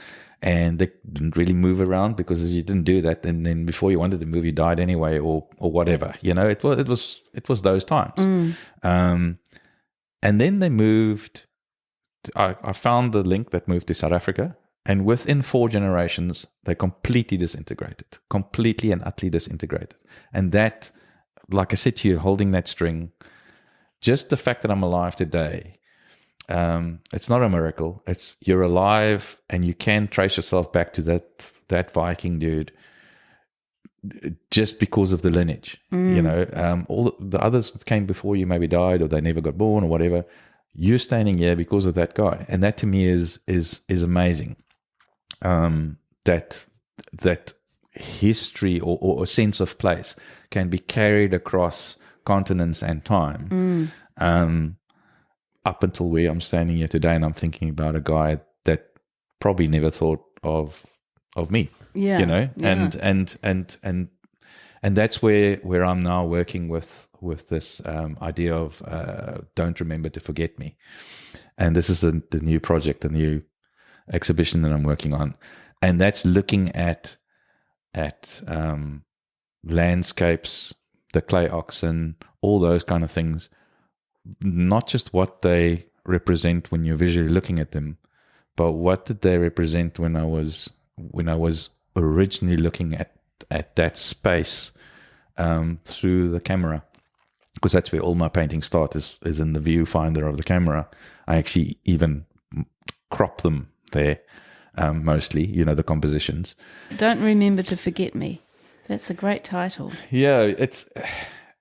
And they didn't really move around, because as you didn't do that, and then before you wanted to move, you died anyway, or whatever. It was those times. And then they moved. I found the link that moved to South Africa, and within 4 generations, they completely disintegrated, completely and utterly disintegrated. And that, like I said to you, holding that string, just the fact that I'm alive today. It's not a miracle. It's you're alive, and you can trace yourself back to that Viking dude just because of the lineage. All the others that came before you maybe died, or they never got born, or whatever. You're standing here because of that guy, and that to me is amazing. That history or a sense of place can be carried across continents and time. Up until where I'm standing here today, and I'm thinking about a guy that probably never thought of me. And that's where I'm now working with this idea of don't remember to forget me. And this is the new project, the new exhibition that I'm working on, and that's looking at landscapes, the clay oxen, all those kind of things. Not just what they represent when you're visually looking at them, but what did they represent when I was originally looking at that space through the camera, because that's where all my paintings start, is in the viewfinder of the camera. I actually even crop them there, mostly, the compositions. Don't remember to forget me. That's a great title. Yeah,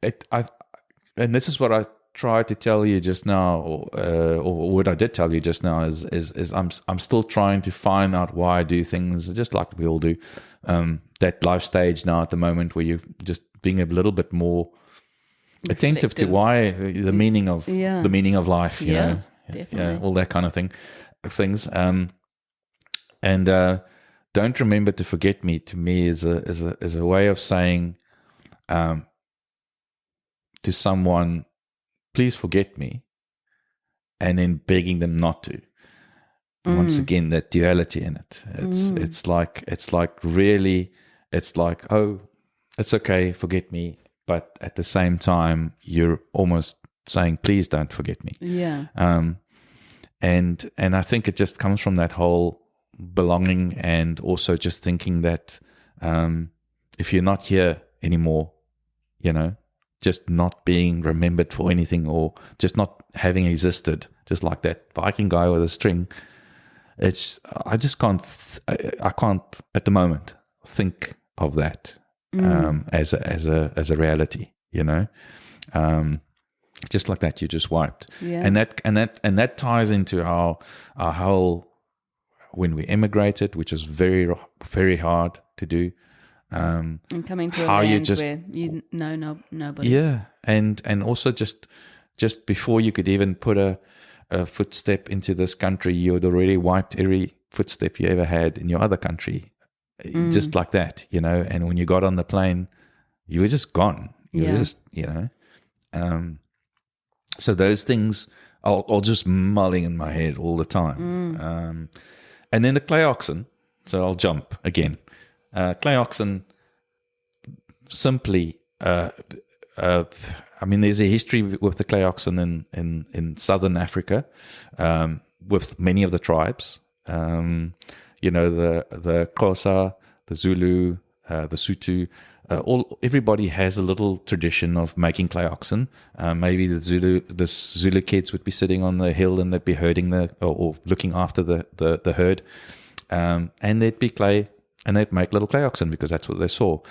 and this is what I tried to tell you just now, or what I did tell you just now, is I'm still trying to find out why I do things, just like we all do. That life stage now at the moment where you're just being a little bit more attentive to why the meaning of life, you know, definitely. all that kind of things. And don't remember to forget me. To me, is a way of saying to someone, please forget me, and then begging them not to. Once again, that duality in it. It's like oh, it's okay, forget me, but at the same time, you're almost saying, please don't forget me. Yeah. And I think it just comes from that whole belonging, and also just thinking that if you're not here anymore, just not being remembered for anything, or just not having existed, just like that Viking guy with a string. I just can't. I can't at the moment think of that as a reality. Just like that, you just wiped. Yeah. And that ties into our whole, when we emigrated, which was very, very hard to do. And coming to a land where you know nobody. Yeah, and also just before you could even put a footstep into this country, you had already wiped every footstep you ever had in your other country, just like that, And when you got on the plane, you were just gone. You were just, So those things are just mulling in my head all the time. And then the clay oxen. So I'll jump again. Clay oxen, simply, there's a history with the clay oxen in southern Africa, with many of the tribes. The Xhosa, the Zulu, the Sotho. Everybody has a little tradition of making clay oxen. Maybe the Zulu kids would be sitting on the hill, and they'd be herding or looking after the herd, and there'd be clay. And they'd make little clay oxen because that's what they saw.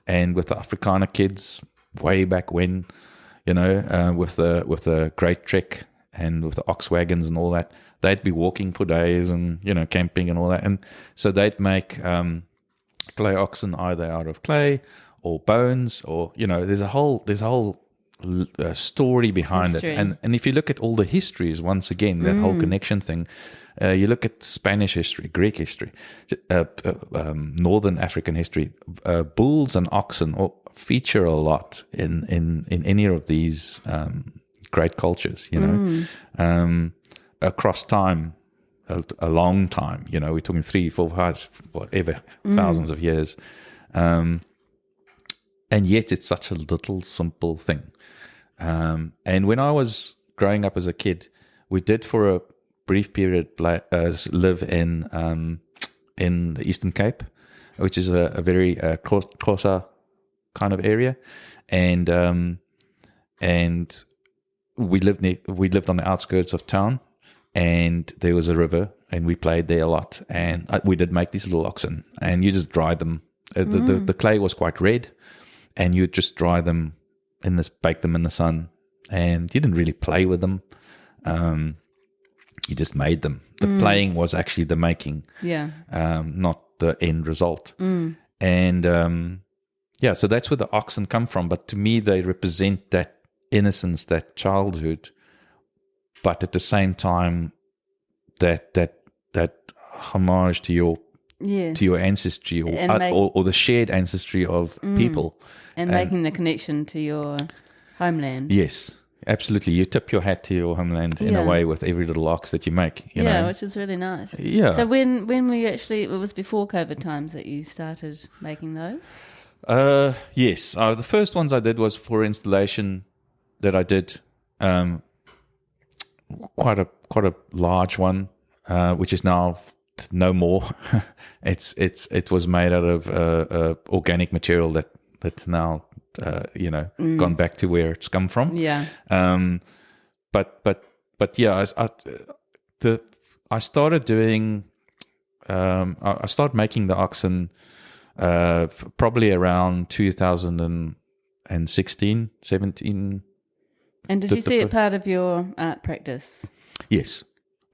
And with the Afrikaner kids, way back when, with the Great Trek and with the ox wagons and all that, they'd be walking for days and, camping and all that. And so they'd make clay oxen either out of clay or bones, or, there's a whole story behind it. And if you look at all the histories, once again, that whole connection thing, you look at Spanish history, Greek history, Northern African history, bulls and oxen feature a lot in any of these great cultures, across time. a long time. We're talking 3, 4, 5, whatever, thousands of years. And yet it's such a little simple thing. And when I was growing up as a kid, we did for a brief period live in the Eastern Cape, which is a very Xhosa kind of area, and we lived on the outskirts of town, and there was a river, and we played there a lot, and we did make these little oxen, and you just dried them. The clay was quite red, and you just dry them bake them in the sun, and you didn't really play with them. You just made them. The playing was actually the making, not the end result. And so that's where the oxen come from. But to me, they represent that innocence, that childhood, but at the same time, that homage to your ancestry, or the shared ancestry of people, and making the connection to your homeland. Yes. Absolutely. You tip your hat to your homeland in a way with every little ox that you make. You know? Which is really nice. Yeah. So when were you actually, it was before COVID times that you started making those? Yes. The first ones I did was for installation that I did, quite a large one, which is now no more. It was made out of organic material that's now gone back to where it's come from. Yeah. But yeah, I started doing. I started making the oxen probably around 2016, 17. And did you see it part of your art practice? Yes.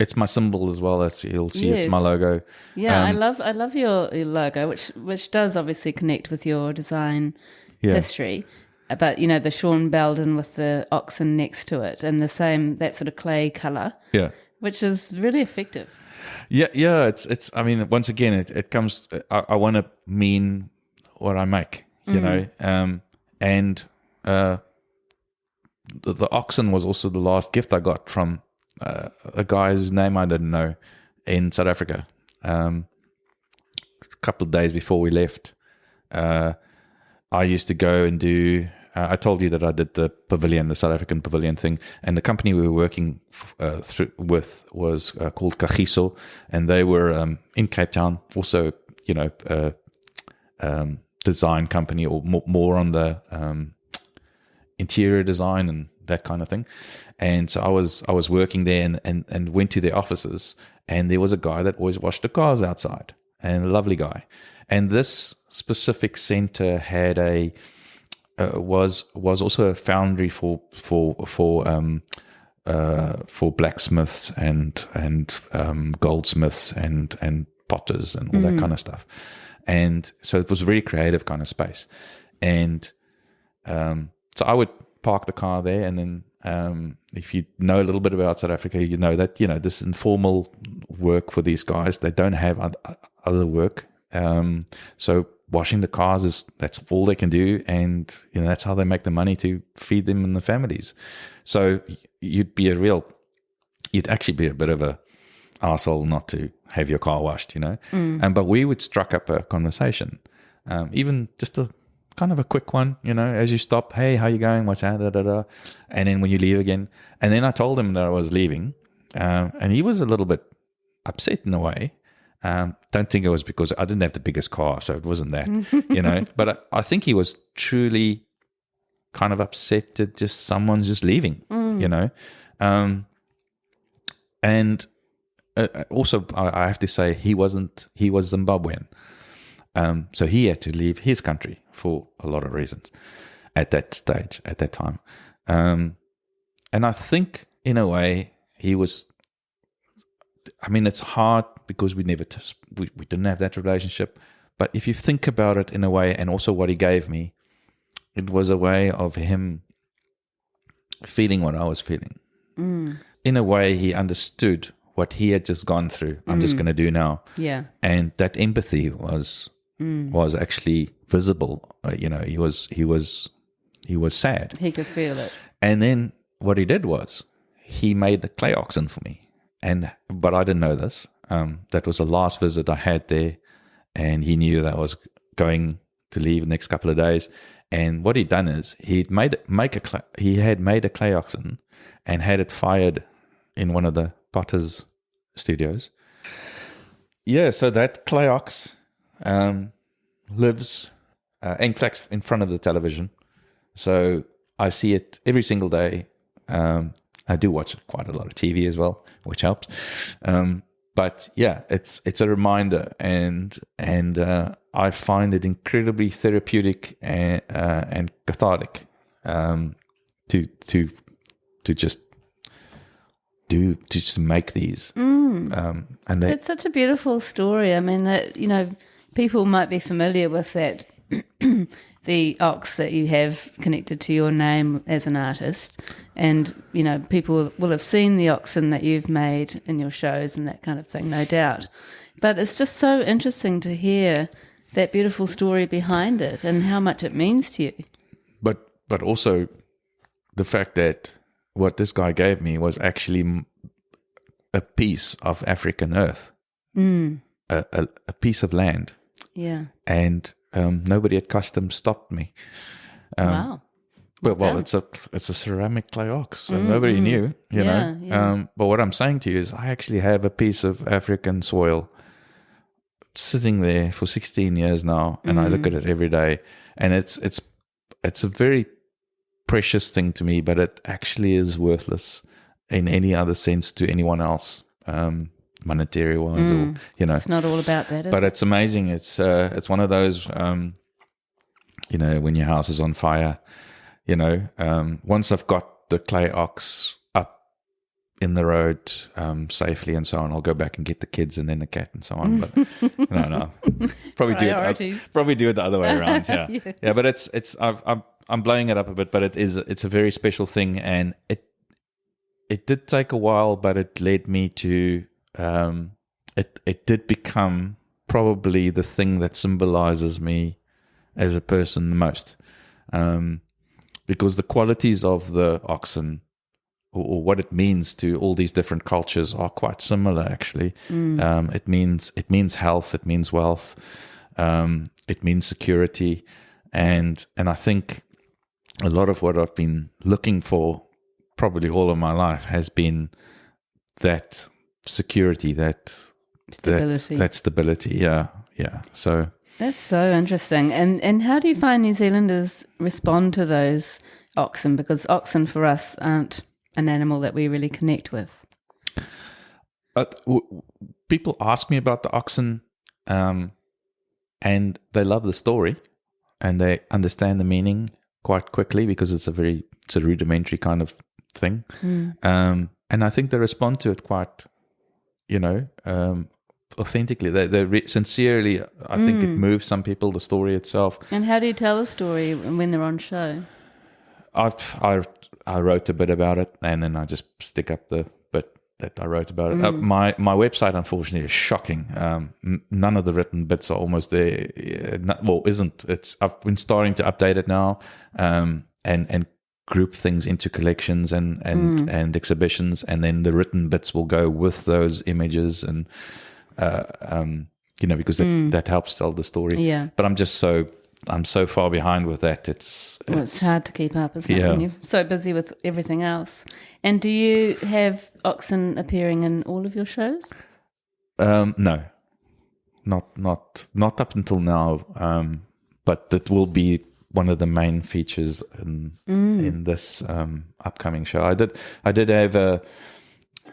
It's my symbol as well. You'll see it's my logo. Yeah, I love your logo, which does obviously connect with your design history. But the Sean Beldon with the oxen next to it, and that sort of clay color. Yeah, which is really effective. Yeah. It's. I mean, once again, it comes. I want to mean what I make. And the oxen was also the last gift I got from a guy's name I didn't know in South Africa. A couple of days before we left, I used to go and do. I told you that I did the pavilion, the South African pavilion thing, and the company we were working with was called Kagiso, and they were in Cape Town. Also, design company, or more on the interior design and that kind of thing. And so I was working there and went to their offices, and there was a guy that always washed the cars outside, and a lovely guy. And this specific center had was also a foundry for blacksmiths and goldsmiths and potters and all that kind of stuff. And so it was a very creative kind of space. And so I would park the car there, and then if you know a little bit about South Africa, you know that this informal work for these guys, they don't have other work. So washing the cars that's all they can do, and that's how they make the money to feed them and the families. So you'd actually be a bit of a arsehole not to have your car washed, but we would struck up a conversation, even just a kind of a quick one, as you stop, hey, how you going, what's that, and then when you leave again. And then I told him that I was leaving, and he was a little bit upset in a way. Don't think it was because I didn't have the biggest car, so it wasn't that, But I think he was truly kind of upset that someone's just leaving, And also, I have to say, he was Zimbabwean, so he had to leave his country for a lot of reasons at that stage, at that time, and I think in a way he was. I mean, it's hard because we didn't have that relationship. But if you think about it in a way, and also what he gave me, it was a way of him feeling what I was feeling. In a way, he understood what he had just gone through. I'm just going to do now. Yeah. And that empathy was actually visible. He was sad. He could feel it. And then what he did was he made the clay oxen for me. but I didn't know this. That was the last visit I had there, and he knew that I was going to leave the next couple of days. And what he'd done is he had made a clay oxen and had it fired in one of the potter's studios. Yeah, so that clay ox lives in fact in front of the television. So I see it every single day. I do watch quite a lot of TV as well, which helps. But yeah, it's a reminder, and I find it incredibly therapeutic and cathartic to just make these. And it's such a beautiful story. I mean, that people might be familiar with that. The ox that you have connected to your name as an artist, and people will have seen the oxen that you've made in your shows and that kind of thing, no doubt. But it's just so interesting to hear that beautiful story behind it and how much it means to you. But also the fact that what this guy gave me was actually a piece of African earth, a piece of land. Yeah. And nobody at customs stopped me. Wow. Well, it's a ceramic clay ox, so nobody knew, you know. Yeah. But what I'm saying to you is, I actually have a piece of African soil sitting there for 16 years now, and I look at it every day, and it's a very precious thing to me, but it actually is worthless in any other sense to anyone else. Monetary wise, or it's not all about that, but it's amazing. It's one of those when your house is on fire, once I've got the clay ox up in the road safely and so on, I'll go back and get the kids and then the cat and so on. But no, probably do it the other way around. Yeah. But it's I'm blowing it up a bit, but it's a very special thing, and it did take a while, but it led me to. It did become probably the thing that symbolizes me as a person the most, because the qualities of the oxen, or what it means to all these different cultures, are quite similar. Actually, it means health, it means wealth, it means security, and I think a lot of what I've been looking for, probably all of my life, has been that security, that stability. Yeah. So that's so interesting. And how do you find New Zealanders respond to those oxen? Because oxen for us aren't an animal that we really connect with. People ask me about the oxen, and they love the story, and they understand the meaning quite quickly, because it's a rudimentary kind of thing. And I think they respond to it quite authentically. They sincerely. I think it moves some people, the story itself. And how do you tell a story when they're on show? I wrote a bit about it, and then I just stick up the bit that I wrote about it. My website, unfortunately, is shocking. None of the written bits are almost there. Isn't. I've been starting to update it now, and group things into collections and exhibitions, and then the written bits will go with those images, and because that helps tell the story. Yeah. But I'm so far behind with that. It's hard to keep up, isn't it? When you're so busy with everything else. And do you have oxen appearing in all of your shows? No, not up until now. But that will be one of the main features in this upcoming show. I did have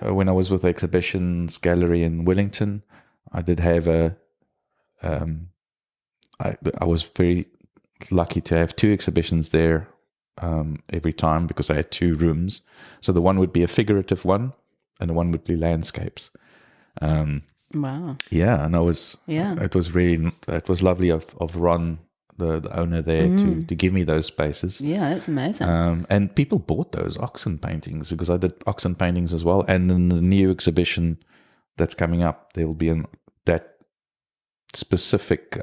when I was with the exhibitions gallery in Wellington, I did have I was very lucky to have 2 exhibitions there every time, because I had 2 rooms. So the one would be a figurative one, and the one would be landscapes. Wow. Yeah, and it was lovely of Ron, the owner there, to give me those spaces. Yeah, that's amazing. And people bought those oxen paintings, because I did oxen paintings as well. And in the new exhibition that's coming up, there'll be that specific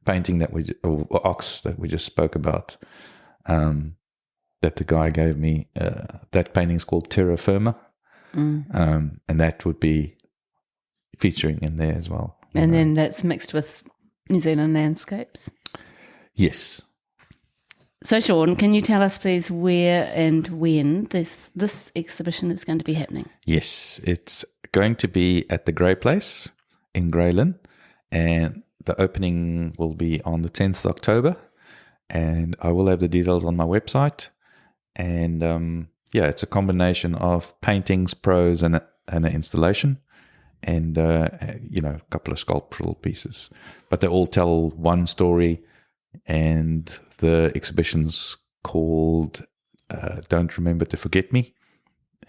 painting or ox that we just spoke about, that the guy gave me. That painting is called Terra Firma, and that would be featuring in there as well. And then that's mixed with New Zealand landscapes. Yes. So, Sean, can you tell us, please, where and when this exhibition is going to be happening? Yes, it's going to be at the Grey Place in Greylin, and the opening will be on the 10th October, and I will have the details on my website. And it's a combination of paintings, prose, and an installation, and a couple of sculptural pieces. But they all tell one story, and the exhibition's called Don't Remember to Forget Me.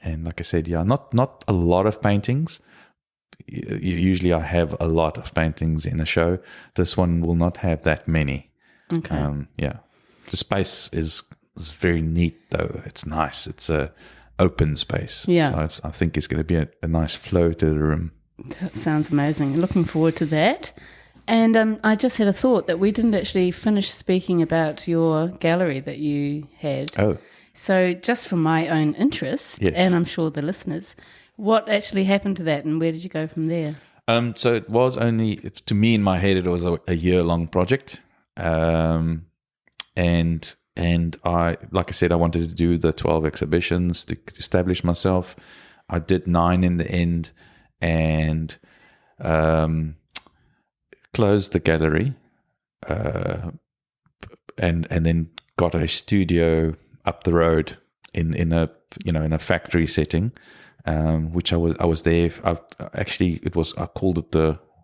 And like I said, not a lot of paintings. Usually I have a lot of paintings in a show. This one will not have that many. Okay. The space is very neat, though. It's nice. It's a open space. Yeah. So I think it's going to be a nice flow to the room. That sounds amazing. Looking forward to that. And I just had a thought that we didn't actually finish speaking about your gallery that you had. Oh. So just for my own interest, Yes. and I'm sure the listeners, what actually happened to that and where did you go from there? So it was to me in my head, it was a year-long project. And I, like I said, I wanted to do the 12 exhibitions to establish myself. I did 9 in the end, and closed the gallery, and then got a studio up the road in a factory setting, which I was there.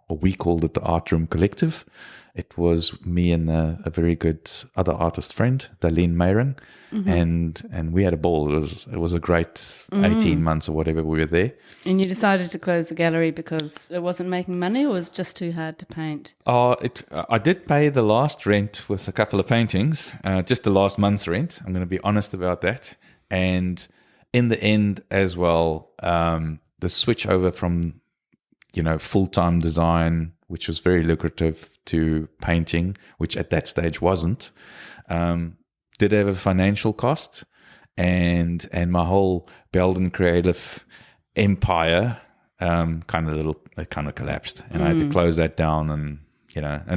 We called it the Art Room Collective. It was me and a very good other artist friend, Darlene Mayring, and we had a ball. It was a great 18 months or whatever we were there. And you decided to close the gallery because it wasn't making money, or was it just too hard to paint? I did pay the last rent with a couple of paintings, just the last month's rent. I'm going to be honest about that. And in the end as well, the switch over from full-time design, which was very lucrative, to painting, which at that stage wasn't, did have a financial cost, and my whole Beldon creative empire kind of collapsed, and I had to close that down, and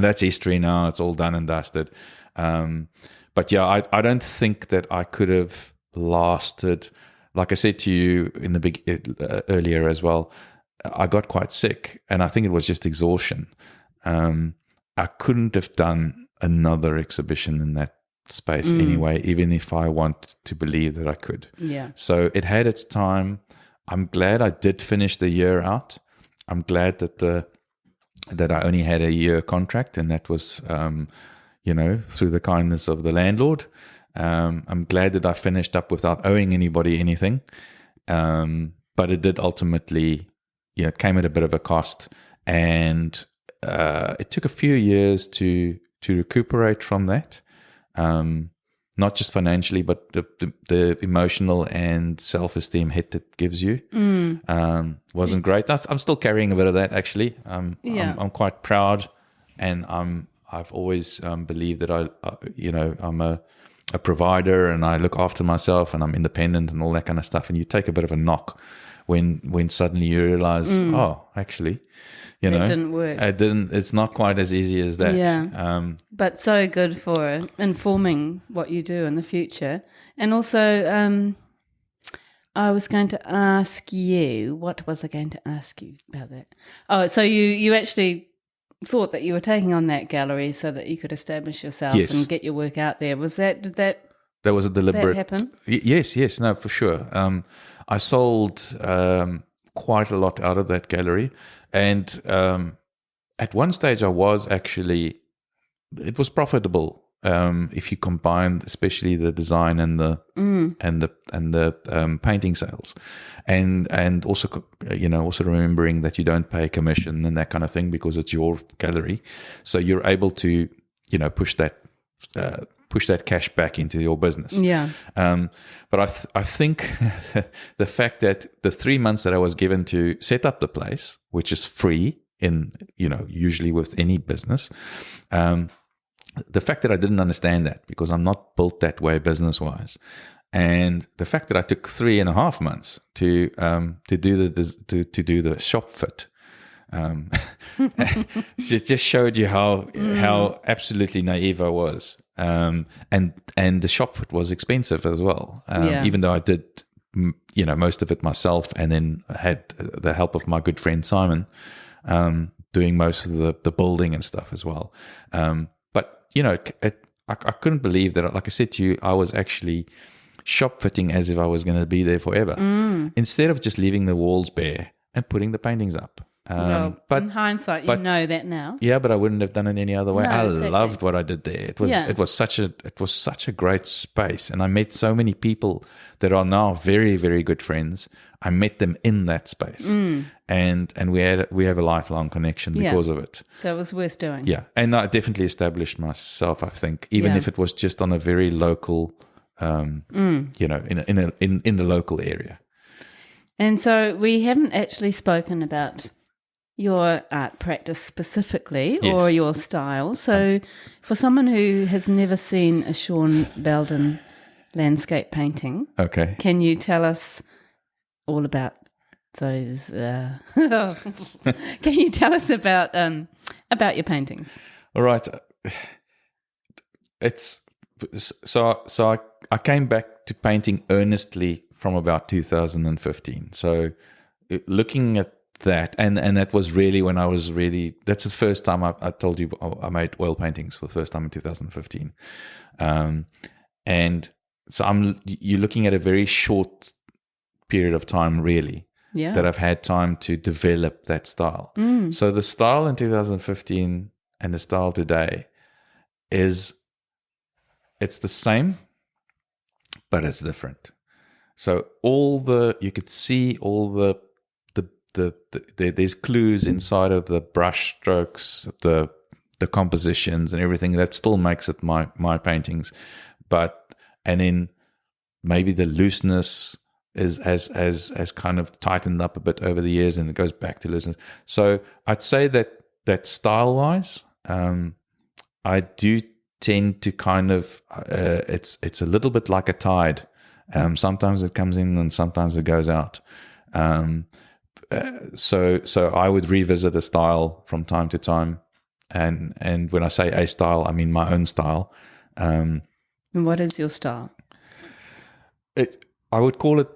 that's history now. It's all done and dusted. But yeah, I don't think that I could have lasted. Like I said to you in the earlier as well, I got quite sick, and I think it was just exhaustion. I couldn't have done another exhibition in that space anyway, even if I want to believe that I could. Yeah. So it had its time. I'm glad I did finish the year out. I'm glad that I only had a year contract, and that was, through the kindness of the landlord. I'm glad that I finished up without owing anybody anything. But it did ultimately, it came at a bit of a cost, and it took a few years to recuperate from that. Not just financially, but the emotional and self-esteem hit it gives you wasn't great. I'm still carrying a bit of that, actually. I'm quite proud, and I've always believed that I'm a provider, and I look after myself, and I'm independent and all that kind of stuff. And you take a bit of a knock when suddenly you realize, actually, it didn't work. It's not quite as easy as that. Yeah. But so good for informing what you do in the future. And also, I was going to ask you, what was I going to ask you about that? Oh, so you actually thought that you were taking on that gallery so that you could establish yourself and get your work out there. Did that was a deliberate. That happen? Yes, no, for sure. I sold quite a lot out of that gallery, and at one stage it was profitable if you combined, especially the design and the painting sales, and also remembering that you don't pay commission and that kind of thing because it's your gallery, so you're able to push that cash back into your business. Yeah. But I think the fact that the 3 months that I was given to set up the place, which is free in usually with any business, the fact that I didn't understand that because I'm not built that way business wise, And the fact that I took 3.5 months to do the shop fit, it just showed you how absolutely naive I was. And the shop fit was expensive as well. Even though I did, most of it myself, and then had the help of my good friend Simon, doing most of the building and stuff as well. But I couldn't believe that. Like I said to you, I was actually shop fitting as if I was going to be there forever, instead of just leaving the walls bare and putting the paintings up. But in hindsight, you know that now. Yeah, but I wouldn't have done it any other way. No, I exactly. loved what I did there. It was such a great space, and I met so many people that are now very, very good friends. I met them in that space, and we have a lifelong connection because of it. So it was worth doing. Yeah, and I definitely established myself. I think, even if it was just on a very local, in the local area. And so we haven't actually spoken about your art practice specifically, or your style. So for someone who has never seen a Sean Beldon landscape painting, can you tell us all about those? Can you tell us about your paintings? All right. It's so I came back to painting earnestly from about 2015. So looking at that, and that was really when I was that's the first time I told you I made oil paintings for the first time in 2015. And so you're looking at a very short period of time, really, that I've had time to develop that style. So the style in 2015 and the style today it's the same, but it's different. So you could see all there's clues inside of the brush strokes, the compositions and everything that still makes it my paintings. And then maybe the looseness has kind of tightened up a bit over the years, and it goes back to looseness. So I'd say that style wise, I do tend to kind of it's a little bit like a tide. Sometimes it comes in and sometimes it goes out. So I would revisit a style from time to time, and when I say a style, I mean my own style. And what is your style? I would call it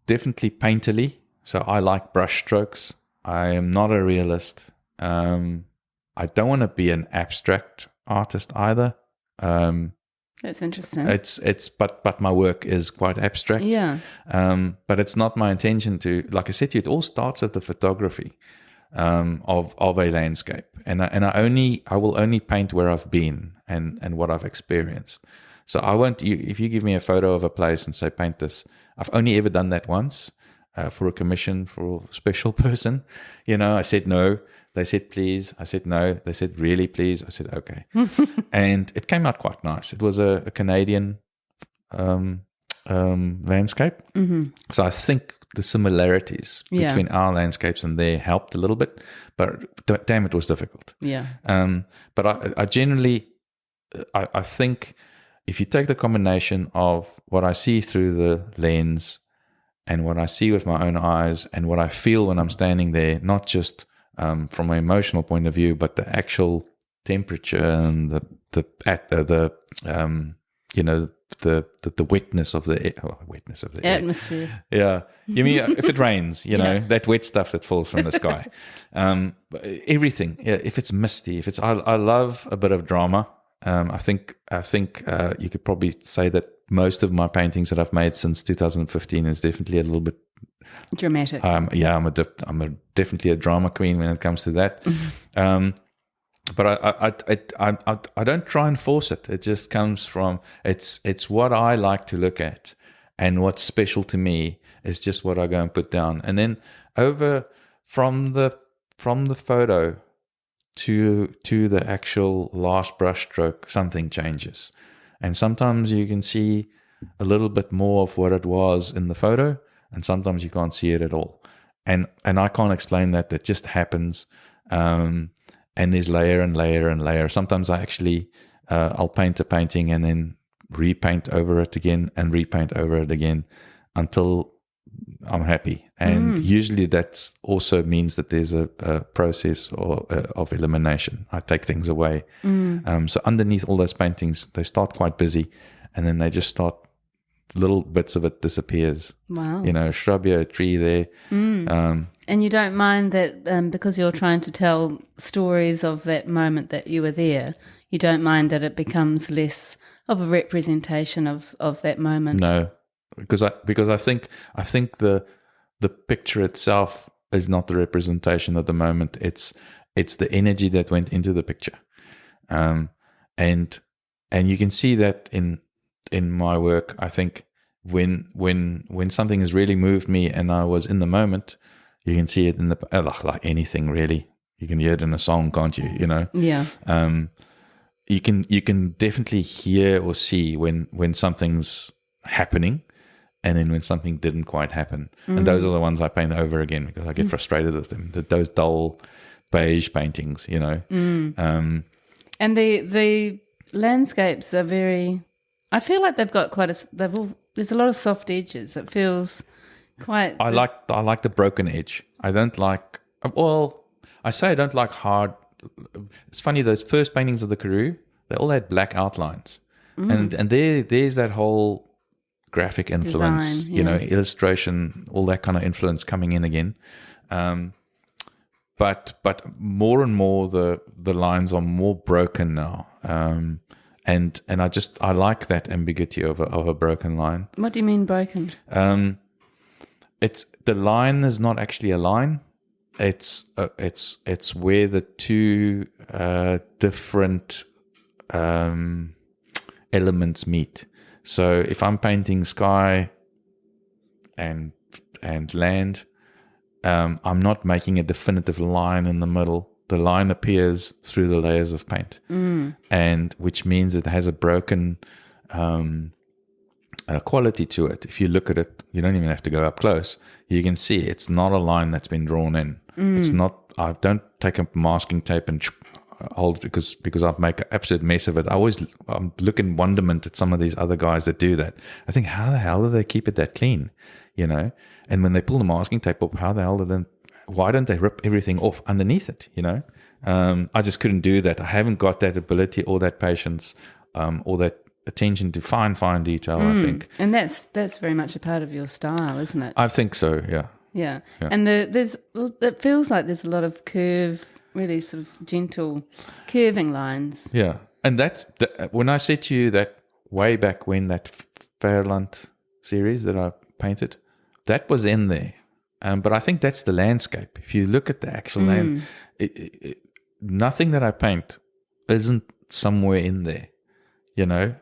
definitely painterly. So I like brush strokes. I am not a realist. I don't want to be an abstract artist either. That's interesting. But my work is quite abstract. Yeah. But it's not my intention to, like I said to you, it all starts with the photography of a landscape, and I will only paint where I've been and what I've experienced. So I won't. If you give me a photo of a place and say paint this, I've only ever done that once for a commission for a special person. I said no. They said please. I said no. They said really please. I said okay. And it came out quite nice. It was a Canadian landscape. Mm-hmm. So I think the similarities between our landscapes and there helped a little bit, but damn, it was difficult. Yeah. But I generally, I think if you take the combination of what I see through the lens and what I see with my own eyes and what I feel when I'm standing there, not just from an emotional point of view, but the actual temperature and the wetness of the air. Atmosphere. Yeah, you mean if it rains, that wet stuff that falls from the sky, everything. Yeah, if it's misty, if it's I love a bit of drama. I think you could probably say that most of my paintings that I've made since 2015 is definitely a little bit dramatic. I'm definitely a drama queen when it comes to that. Mm-hmm. But I don't try and force it. It just comes from it's what I like to look at, and what's special to me is just what I go and put down, and then over from the photo to the actual last brush stroke, something changes, and sometimes you can see a little bit more of what it was in the photo, and sometimes you can't see it at all, and I can't explain that. That just happens. And there's layer and layer and layer. Sometimes I actually I'll paint a painting and then repaint over it again and repaint over it again until I'm happy. And usually that also means that there's a process of elimination. I take things away. So underneath all those paintings, they start quite busy, and then they just start, little bits of it disappears. Wow. You know, a shrub here, a tree there. And you don't mind that because you're trying to tell stories of that moment that you were there, you don't mind that it becomes less of a representation of that moment? No, because I think the picture itself is not the representation of the moment. It's the energy that went into the picture, and you can see that in my work. I think when something has really moved me and I was in the moment, you can see it in the like anything really. You can hear it in a song, can't you? You know. Yeah. You can definitely hear or see when something's happening, and then when something didn't quite happen. And those are the ones I paint over again because I get frustrated with them. Those dull beige paintings, you know. And the landscapes are very. I feel like they've got there's a lot of soft edges. It feels quite. I like the broken edge. I don't like. Well, I say I don't like hard. It's funny, those first paintings of the Karoo, they all had black outlines, and there's that whole graphic influence, design, you know, illustration, all that kind of influence coming in again. But more and more the lines are more broken now, and I like that ambiguity of a broken line. What do you mean broken? It's the line is not actually a line. It's where the two different elements meet. So if I'm painting sky and land, I'm not making a definitive line in the middle. The line appears through the layers of paint, and which means it has a broken quality to it. If you look at it, you don't even have to go up close. You can see it's not a line that's been drawn in. It's not. I don't take a masking tape and hold it because I'd make an absolute mess of it. I'm looking wonderment at some of these other guys that do that. I think, how the hell do they keep it that clean? You know, and when they pull the masking tape up, why don't they rip everything off underneath it? You know, I just couldn't do that. I haven't got that ability or that patience or that attention to fine detail. I think, and that's very much a part of your style, isn't it? I think so. Yeah. Yeah. And it feels like there's a lot of curve, really sort of gentle curving lines. Yeah, and when I said to you that way back when, that Fairland series that I painted, that was in there. But I think that's the landscape. If you look at the actual land, nothing that I paint isn't somewhere in there. You know,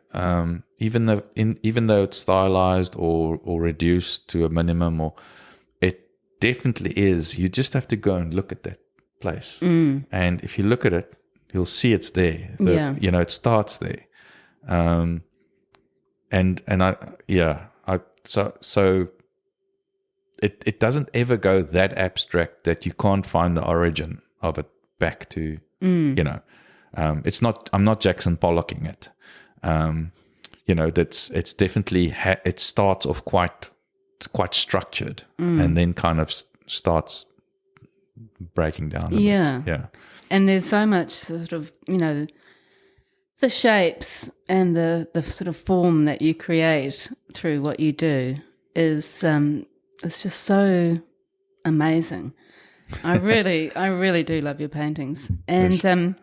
even though it's stylized or reduced to a minimum, or it definitely is. You just have to go and look at that place, and if you look at it, you'll see it's there. You know, it starts there, and so it doesn't ever go that abstract that you can't find the origin of it back to you know. It's not. I'm not Jackson Pollocking it. You know, it's definitely it starts off quite structured, and then kind of starts breaking down. Yeah. And there's so much sort of, you know, the shapes and the sort of form that you create through what you do is it's just so amazing. I really do love your paintings. And Yes.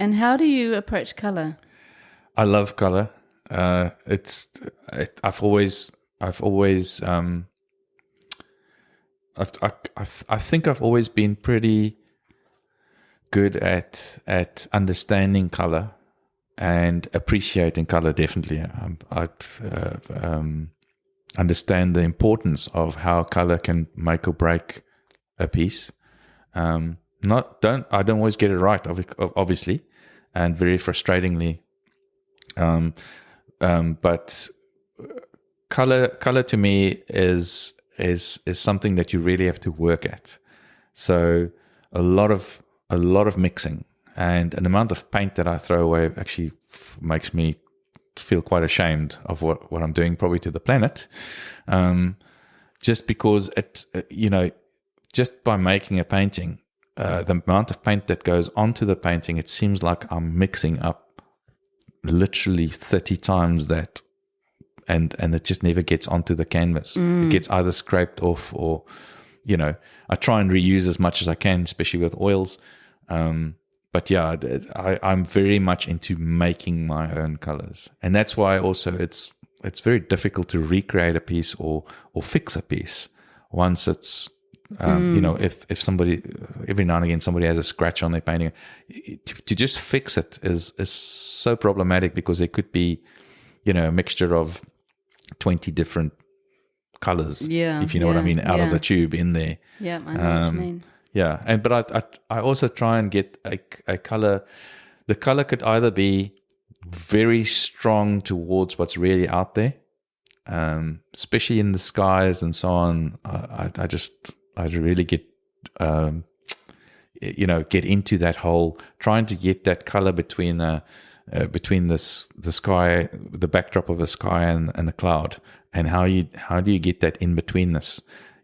And how do you approach color? I love color. I've always I think I've always been pretty good at understanding color and appreciating color. Definitely, I understand the importance of how color can make or break a piece. I don't always get it right, obviously, and very frustratingly. But color to me is something that you really have to work at. So a lot of mixing and an amount of paint that I throw away actually makes me feel quite ashamed of what I'm doing, probably to the planet, just because just by making a painting, the amount of paint that goes onto the painting, it seems like I'm mixing up literally 30 times that, and it just never gets onto the canvas. It gets either scraped off or, I try and reuse as much as I can, especially with oils. But yeah, I'm very much into making my own colors, and that's why also it's very difficult to recreate a piece or fix a piece once it's if somebody, every now and again somebody has a scratch on their painting, to just fix it is so problematic, because there could be a mixture of 20 different colors, if you know what I mean, out of the tube in there. Yeah, I know what you mean. Yeah, but I also try and get a color. The color could either be very strong towards what's really out there, especially in the skies and so on. I really get get into that whole trying to get that color between the sky, the backdrop of a sky and the cloud, and how do you get that in betweenness,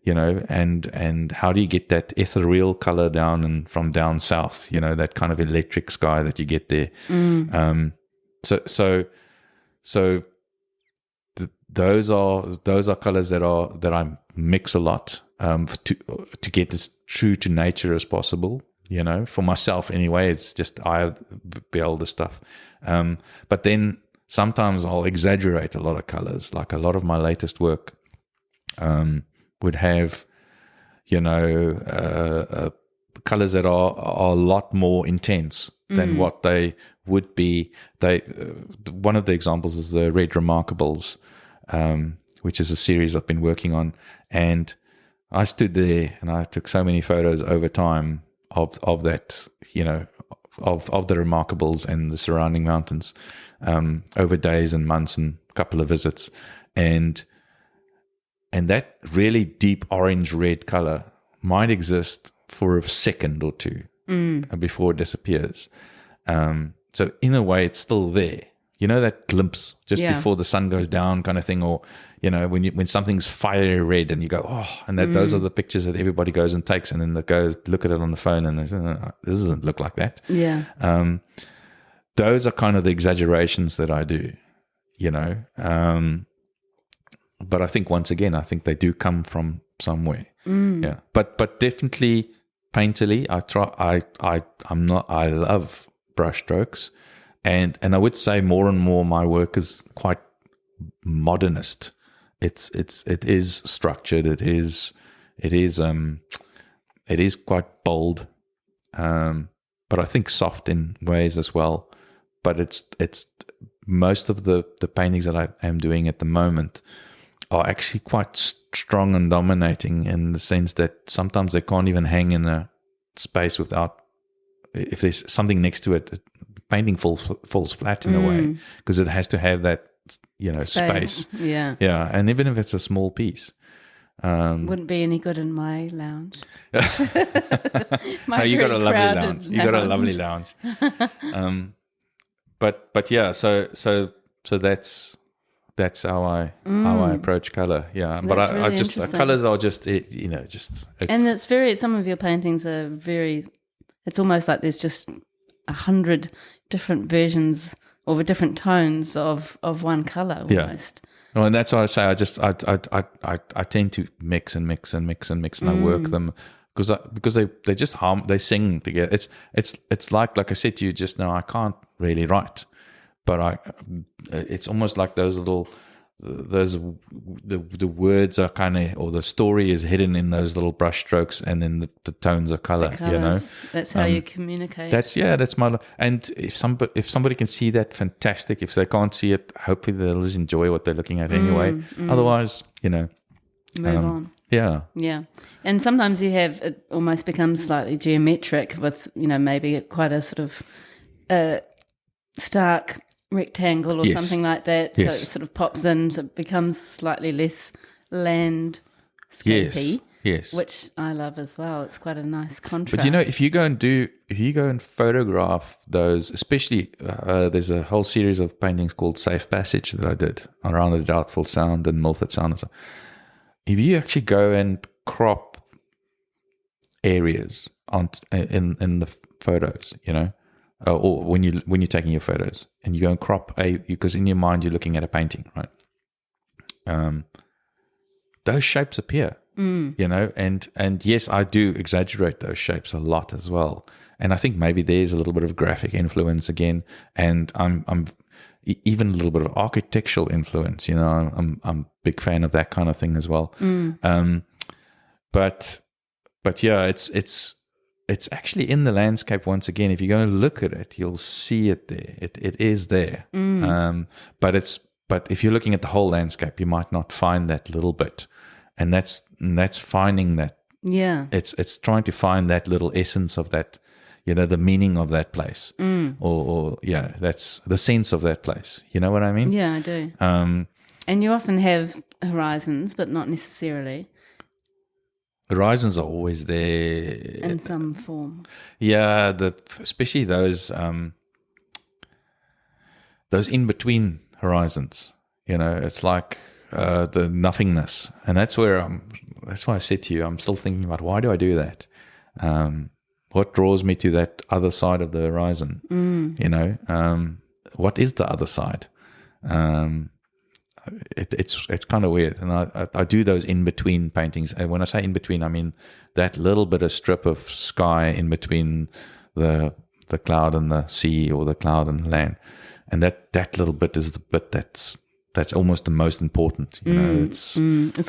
and how do you get that ethereal color down and from down south, that kind of electric sky that you get there. Those are colors that I mix a lot, to get as true to nature as possible. For myself anyway, it's just I build the stuff. But then sometimes I'll exaggerate a lot of colors. Like a lot of my latest work would have, colors that are a lot more intense than what they would be. One of the examples is the Red Remarkables, which is a series I've been working on, and I stood there and I took so many photos over time of that, of the Remarkables and the surrounding mountains, over days and months and a couple of visits, and that really deep orange red color might exist for a second or two before it disappears. So in a way, it's still there. That glimpse just before the sun goes down, kind of thing, or when something's fiery red and you go, oh, and those are the pictures that everybody goes and takes, and then they go look at it on the phone and they say, oh, this doesn't look like that. Yeah. Those are kind of the exaggerations that I do, but I think once again, they do come from somewhere. Yeah. But definitely painterly, I love brush strokes. And I would say more and more my work is quite modernist. It is structured. It is quite bold, but I think soft in ways as well. But it's most of the paintings that I am doing at the moment are actually quite strong and dominating, in the sense that sometimes they can't even hang in a space without, if there's something next to it, painting falls flat in a way, because it has to have that space. Yeah, and even if it's a small piece, wouldn't be any good in my lounge. You got a lovely lounge. But yeah, so that's how I approach color. Yeah, but That's I really just interesting. colors are just And it's some of your paintings are very. It's almost like there's just 100 different versions or different tones of one color almost. Well, and that's why I say I tend to mix and mix and mix and mix, and I work them because they just they sing together. It's like I said to you just now, I can't really write, but it's almost like those little the words are kind of, or the story is hidden in those little brush strokes, and then the tones of color. That's how you communicate. That's my. And if somebody can see that, fantastic. If they can't see it, hopefully they'll just enjoy what they're looking at anyway. Otherwise, move on. Yeah. And sometimes it almost becomes slightly geometric with maybe quite a sort of stark rectangle or something like that. So it sort of pops in, so it becomes slightly less landscapey. Yes. which I love as well. It's quite a nice contrast. But if you go and photograph those, especially there's a whole series of paintings called Safe Passage that I did around the Doubtful Sound and Milford Sound and so. If you actually go and crop areas in the photos, or when you're taking your photos, and you go and crop because in your mind you're looking at a painting, right? Those shapes appear. And yes, I do exaggerate those shapes a lot as well. And I think maybe there's a little bit of graphic influence again, and I'm even a little bit of architectural influence. I'm a big fan of that kind of thing as well. But yeah, it's actually in the landscape once again. If you go and look at it, you'll see it there. It is there. But if you're looking at the whole landscape, you might not find that little bit. And that's finding that. Yeah. It's trying to find that little essence of that, the meaning of that place, or that's the sense of that place. You know what I mean? Yeah, I do. And you often have horizons, but not necessarily. Horizons are always there in some form. Yeah, especially those in between horizons. It's like. The nothingness, and that's why I said to you, I'm still thinking about why do I do that? What draws me to that other side of the horizon? What is the other side? It's kind of weird, and I do those in between paintings. And when I say in between, I mean that little bit of strip of sky in between the cloud and the sea, or the cloud and the land, and that little bit is the bit that's almost the most important. It's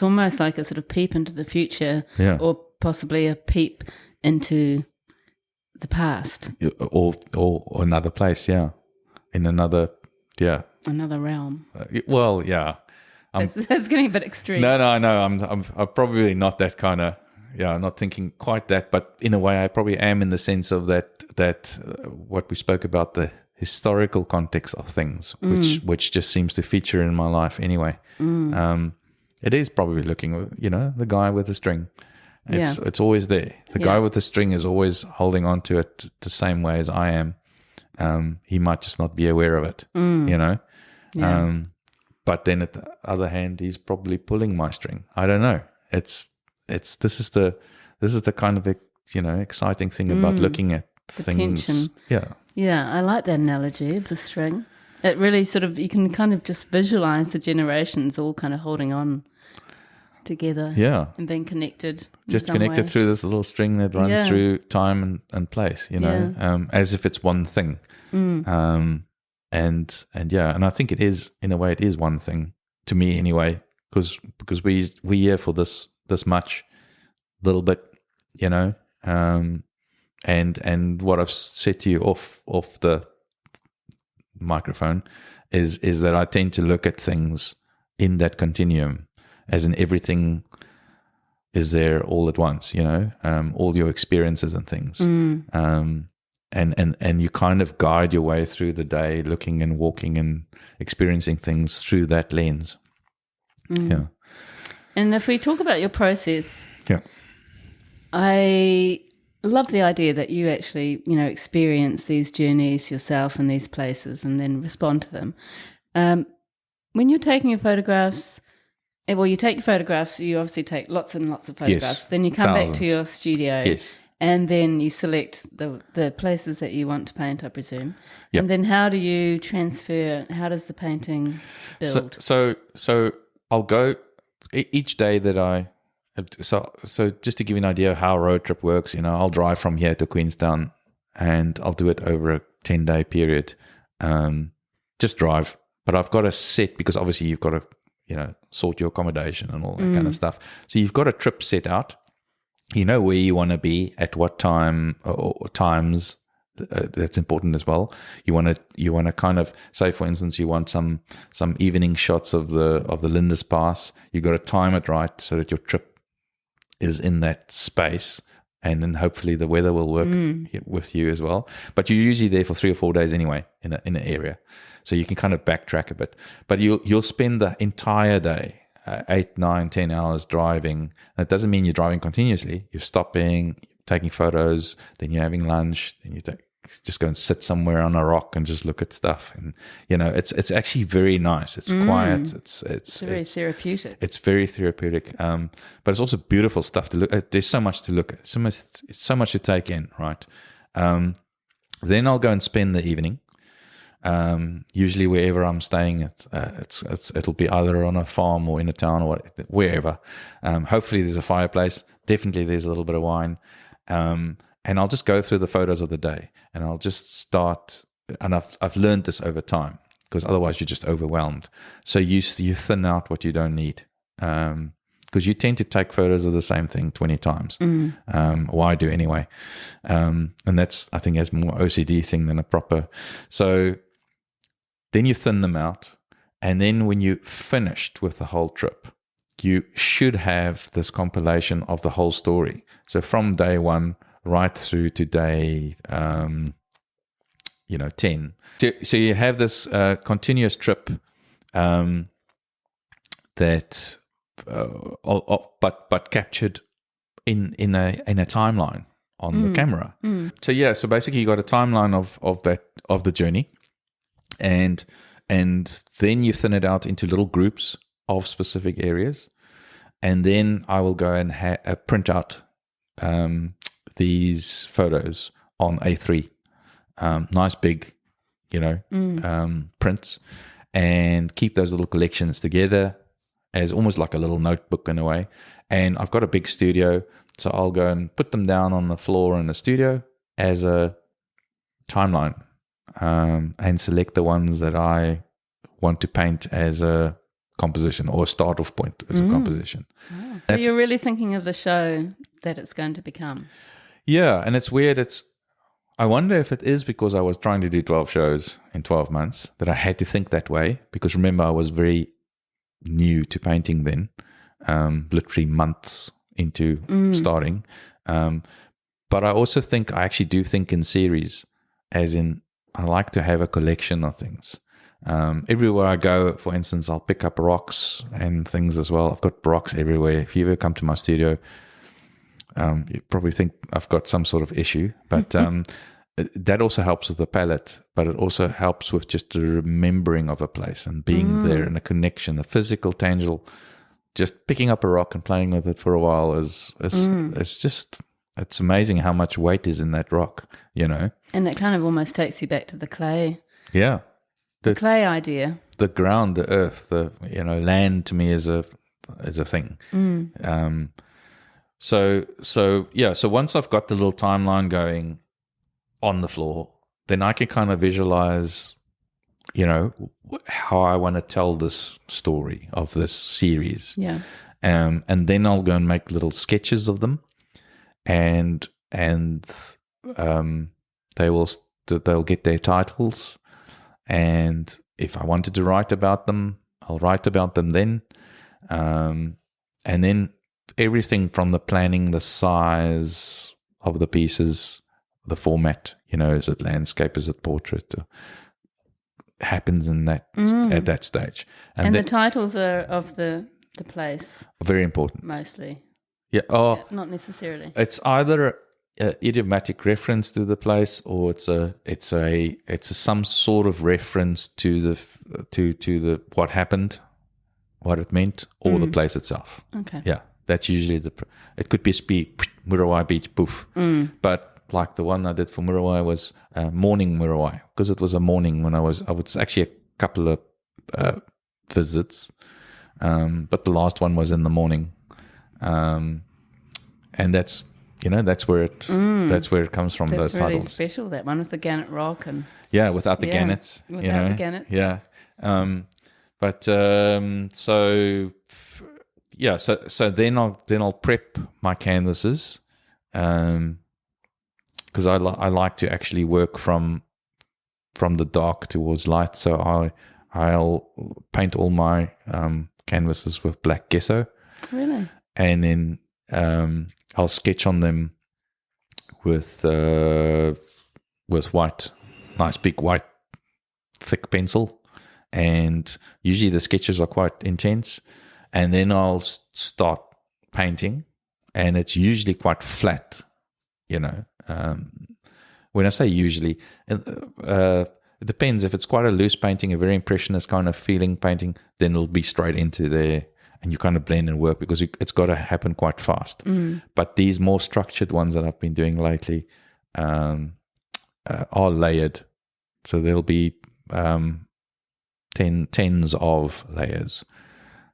almost like a sort of peep into the future, or possibly a peep into the past, or another place, in another realm. Well, yeah, that's getting a bit extreme. No, I'm probably not that kind of. I'm not thinking quite that, but in a way, I probably am, in the sense of that what we spoke about, the historical context of things, which just seems to feature in my life anyway. It is probably looking, the guy with the string. It's always there. The guy with the string is always holding on to it the same way as I am. He might just not be aware of it, but then at the other hand, he's probably pulling my string. I don't know. This is the kind of exciting thing about looking at the things. Tension. Yeah, I like that analogy of the string. It really you can kind of just visualize the generations all kind of holding on together. Yeah. And being connected. Just connected through this little string that runs through time and place, as if it's one thing. And I think it is, in a way, it is one thing to me anyway, because we here for this much, little bit, and what I've said to you off the microphone is that I tend to look at things in that continuum, as in everything is there all at once, all your experiences and things. And you kind of guide your way through the day, looking and walking and experiencing things through that lens. Yeah. And if we talk about your process, I love the idea that you actually, experience these journeys yourself in these places and then respond to them. When you're taking your photographs, you take your photographs, you obviously take lots and lots of photographs. Yes, then you come back to your studio. Yes. And then you select the places that you want to paint, I presume. Yep. And then how do you transfer? How does the painting build? So I'll go each day that I. So just to give you an idea of how a road trip works, I'll drive from here to Queenstown, and I'll do it over a 10-day period. Just drive, but I've got a set, because obviously you've got to sort your accommodation and all that kind of stuff. So you've got a trip set out. You know where you want to be at what time or times. That's important as well. You want to kind of say, for instance, you want some evening shots of the Lindis Pass. You got to time it right so that your trip is in that space, and then hopefully the weather will work with you as well. But you're usually there for 3 or 4 days anyway in an area, so you can kind of backtrack a bit. But you'll spend the entire day 8, 9, 10 hours driving. That doesn't mean you're driving continuously. You're stopping, taking photos, then you're having lunch, then you just go and sit somewhere on a rock and just look at stuff. And it's actually very nice. It's quiet. It's very therapeutic. It's very therapeutic. But it's also beautiful stuff to look at. There's so much to look at, so much to take in, right? Then I'll go and spend the evening. Usually wherever I'm staying, it'll be either on a farm or in a town or wherever. Hopefully there's a fireplace. Definitely there's a little bit of wine. And I'll just go through the photos of the day, and I'll just start. And I've learned this over time, because otherwise you're just overwhelmed. So you thin out what you don't need, because you tend to take photos of the same thing 20 times. Why do anyway? And that's, I think, as more OCD thing than a proper. So then you thin them out, and then when you're finished with the whole trip, you should have this compilation of the whole story. So from day 1 right through to day 10. So you have this continuous trip that but captured in a timeline on the camera. So basically you got a timeline of the journey, and then you thin it out into little groups of specific areas, and then I will go and print out these photos on A3, nice big, prints, and keep those little collections together as almost like a little notebook in a way. And I've got a big studio, so I'll go and put them down on the floor in the studio as a timeline, and select the ones that I want to paint as a composition, or a start off point as a composition. Wow. So you're really thinking of the show that it's going to become. Yeah, and it's weird. I wonder if it is because I was trying to do 12 shows in 12 months that I had to think that way, because remember, I was very new to painting then, literally months into starting. But I also think, I actually do think in series, as in I like to have a collection of things. Everywhere I go, for instance, I'll pick up rocks and things as well. I've got rocks everywhere. If you ever come to my studio, you probably think I've got some sort of issue, but that also helps with the palette, but it also helps with just the remembering of a place and being there, and a connection, a physical, tangible. Just picking up a rock and playing with it for a while is it's amazing how much weight is in that rock, And that kind of almost takes you back to the clay. Yeah. The clay idea. The ground, the earth, the land to me is a thing. So once I've got the little timeline going on the floor, then I can kind of visualize, how I want to tell this story of this series. Yeah. And then I'll go and make little sketches of them, and they'll get their titles. And if I wanted to write about them, I'll write about them then. And then everything from the planning, the size of the pieces, the format, is it landscape, is it portrait, happens in that at that stage. And the titles are of the place. Very important. Mostly. Yeah. Oh, not necessarily. It's either an idiomatic reference to the place, or it's some sort of reference to the what happened, what it meant, or the place itself. Okay. Yeah. That's usually it could be Muriwai Beach, poof. But like the one I did for Muriwai was morning Muriwai, because it was a morning when I was actually a couple of visits, but the last one was in the morning, and that's where it comes from. That's those really titles. Special, that one with the gannet rock and without the gannets, without the gannets. So then I'll prep my canvases, because I like to actually work from the dark towards light. So I'll paint all my canvases with black gesso. Really? And then I'll sketch on them with white, nice big white thick pencil, and usually the sketches are quite intense. and then I'll start painting, and it's usually quite flat, you know. When I say usually, it depends. If it's quite a loose painting, a very impressionist kind of feeling painting, then it'll be straight into there, and you kind of blend and work because it's got to happen quite fast. But these more structured ones that I've been doing lately are layered. So there'll be tens of layers,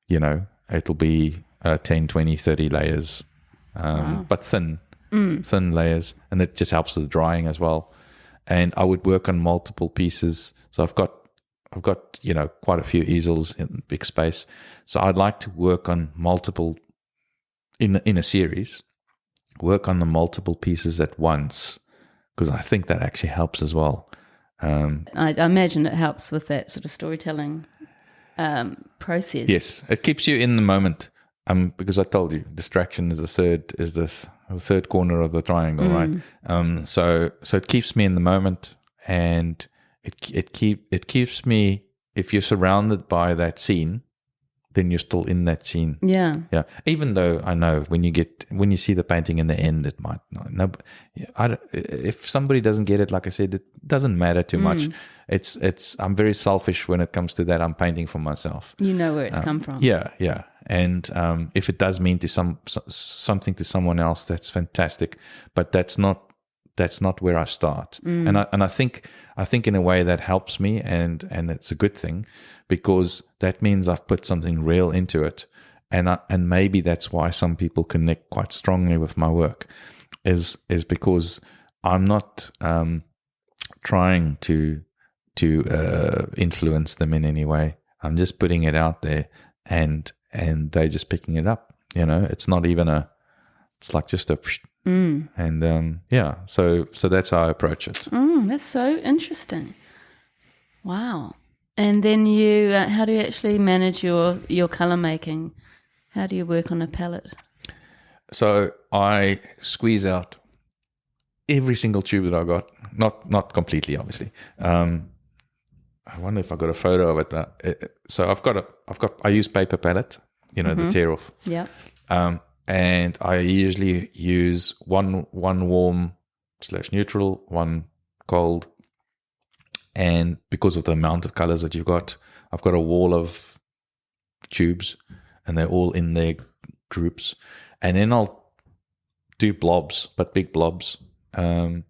you know. It'll be 10, 20, 30 layers, but thin layers, and it just helps with drying as well. And I would work on multiple pieces. So I've got you know, quite a few easels in big space. So I'd like to work on multiple in a series, work on the multiple pieces at once, because I think that actually helps as well. I imagine it helps with that sort of storytelling process. Yes, it keeps you in the moment. Because I told you, distraction is the third corner of the triangle, right? So it keeps me in the moment, and it keeps me. If you're surrounded by that scene, then you're still in that scene. Yeah. Even though I know when you see the painting in the end, it might not. No, if somebody doesn't get it, like I said, it doesn't matter too much. It's. I'm very selfish when it comes to that. I'm painting for myself. You know where it's come from. Yeah. And if it does mean to something to someone else, that's fantastic. But that's not where I start. And I think in a way that helps me, and it's a good thing, because that means I've put something real into it, and maybe that's why some people connect quite strongly with my work, is because I'm not trying to influence them in any way. I'm just putting it out there, and they're just picking it up. You know, it's not even it's like just a and so that's how I approach it. That's so interesting. Wow. And then you how do you actually manage your color making? How do you work on a palette? So I squeeze out every single tube that I got, not completely, obviously. I wonder if I got a photo of it. So I use paper palette, you know, the tear off. Yeah. And I usually use one warm / neutral, one cold. And because of the amount of colors that you've got, I've got a wall of tubes, and they're all in their groups. And then I'll do blobs, but big blobs. And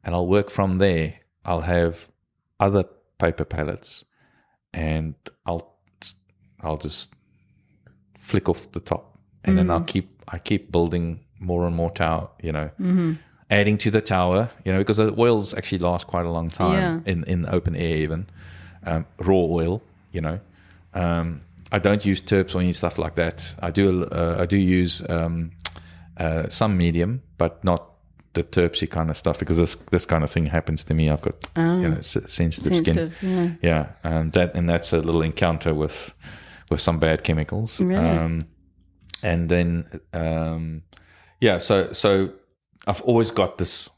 I'll work from there. I'll have other paper palettes, and I'll just flick off the top, and then I keep building more and more tower, you know, adding to the tower, you know, because the oils actually last quite a long time in open air, even raw oil, you know. I don't use terps or any stuff like that. I do use some medium, but not the terpsy kind of stuff, because this kind of thing happens to me. I've got you know, sensitive skin. Yeah, that's a little encounter with some bad chemicals. Really? And then so I've always got this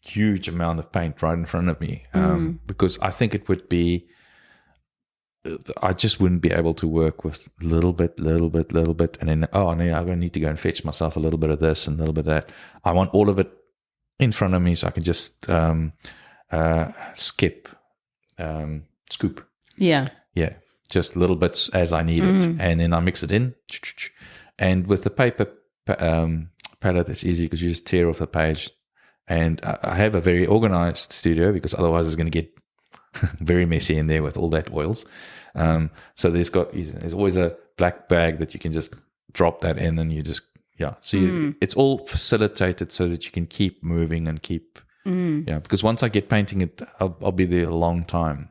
huge amount of paint right in front of me, because I think it would be, I just wouldn't be able to work with little bit, and then I'm going to need to go and fetch myself a little bit of this and a little bit of that. I want all of it in front of me, so I can just scoop. Yeah, just little bits as I need it, and then I mix it in. And with the paper palette, it's easy because you just tear off the page. And I have a very organized studio, because otherwise it's going to get very messy in there with all that oils. So there's always a black bag that you can just drop that in, and you just it's all facilitated so that you can keep moving and keep because once I get painting it, I'll be there a long time.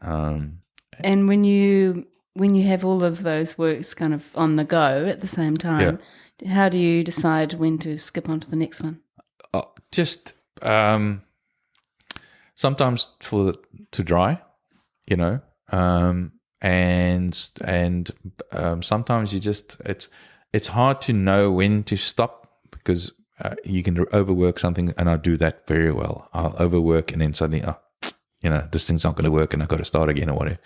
And when you have all of those works kind of on the go at the same time, how do you decide when to skip on to the next one? Just sometimes to dry, you know, and sometimes you just it's hard to know when to stop, because you can overwork something, and I do that very well. I'll overwork, and then suddenly, you know, this thing's not going to work, and I've got to start again or whatever.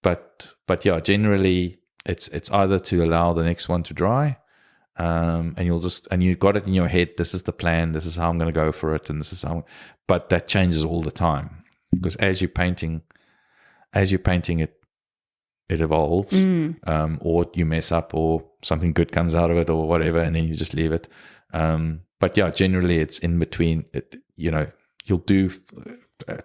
But yeah, generally it's either to allow the next one to dry, and you've got it in your head. This is the plan. This is how I'm going to go for it, and this is how. But that changes all the time, because as you're painting it evolves, or you mess up, or something good comes out of it, or whatever, and then you just leave it. But yeah, generally it's in between. You'll do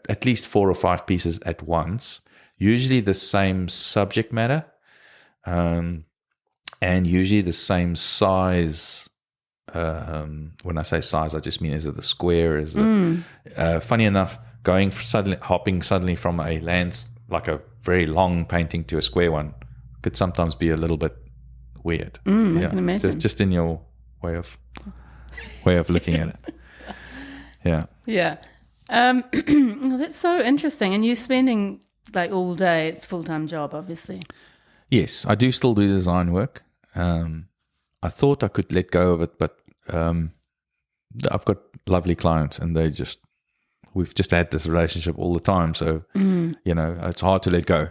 at least 4 or 5 pieces at once, usually the same subject matter, and usually the same size. When I say size, I just mean is it the square? Is it funny enough, hopping suddenly from a like a very long painting to a square one could sometimes be a little bit weird. I can imagine. Just in your way of looking at it. Yeah. Yeah. Well, that's so interesting. And you're spending like all day. It's a full-time job, obviously. Yes, I do still do design work. I thought I could let go of it, but I've got lovely clients, and we've just had this relationship all the time. So, it's hard to let go.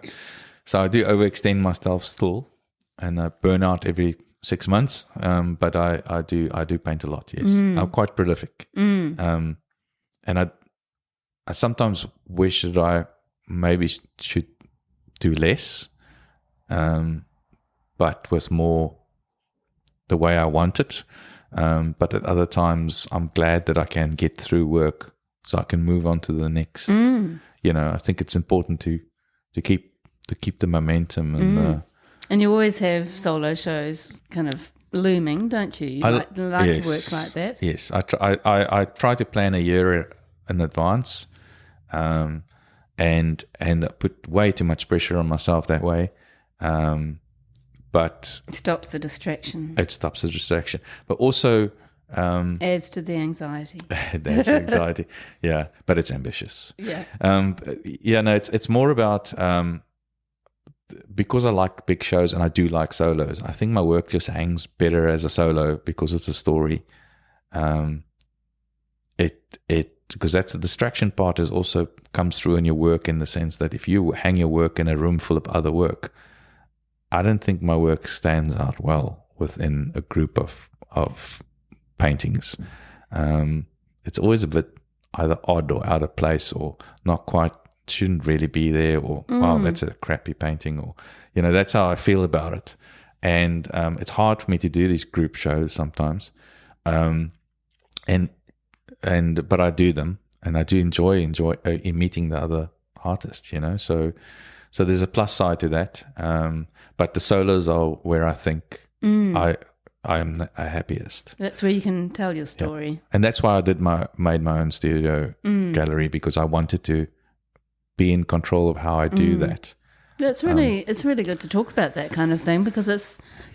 So I do overextend myself still, and I burn out every 6 months. But I do paint a lot. Yes, I'm quite prolific. And I sometimes wish that I maybe should do less, but with more the way I want it. But at other times, I'm glad that I can get through work so I can move on to the next. I think it's important to keep the momentum and you always have solo shows kind of looming, don't you? You like to work like that. Yes, I try to plan a year in advance, and put way too much pressure on myself that way. But it stops the distraction. But also adds to the anxiety. That's anxiety. Yeah, but it's ambitious. Yeah. It's more about because I like big shows and I do like solos. I think my work just hangs better as a solo because it's a story. Because that's the distraction part is also comes through in your work, in the sense that if you hang your work in a room full of other work, I don't think my work stands out well within a group of paintings. It's always a bit either odd or out of place, or not quite, shouldn't really be there, or wow, that's a crappy painting, or that's how I feel about it. And it's hard for me to do these group shows sometimes, but I do them, and I do enjoy meeting the other artists. So there's a plus side to that. But the solos are where I think I am happiest. That's where you can tell your story. Yeah. And that's why I made my own studio gallery, because I wanted to be in control of how I do that. It's really good to talk about that kind of thing, because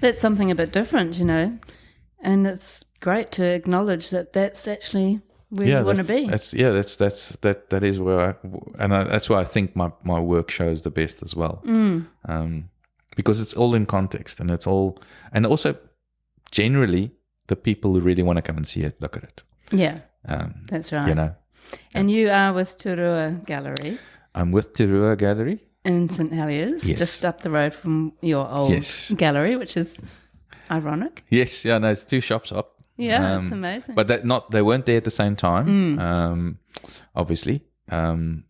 that's something a bit different, and it's great to acknowledge that that's actually where you want to be. That is where that's why I think my work shows the best as well. Because it's all in context, and also generally the people who really want to come and see it look at it. Yeah, that's right. And you are with Aotearoa Gallery. I'm with Aotearoa Gallery in St Heliers, just up the road from your old gallery, which is ironic. Yes, it's 2 shops up. Yeah, it's amazing. But they weren't there at the same time, obviously. And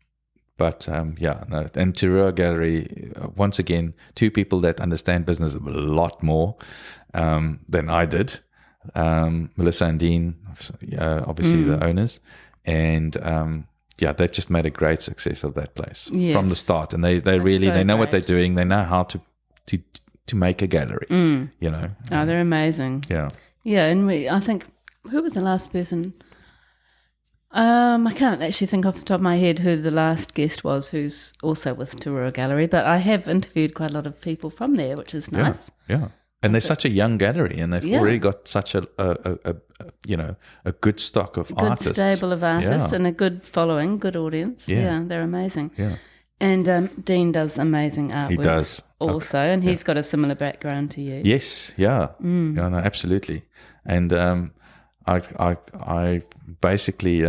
Aotearoa Gallery, once again, 2 people that understand business a lot more than I did. Melissa and Dean, obviously the owners, and they've just made a great success of that place from the start. And they know what they're doing. They know how to make a gallery. Oh, they're amazing. Yeah. Yeah, and I think, who was the last person? I can't actually think off the top of my head who the last guest was who's also with Aotearoa Gallery, but I have interviewed quite a lot of people from there, which is nice. Yeah. And they're such a young gallery, and they've already got such a good stock of artists. Good stable of artists and a good following, good audience. Yeah, they're amazing. Yeah. And Dean does amazing artwork. He does. Also, and he's got a similar background to you. Yes, yeah. Yeah, no, absolutely. And I basically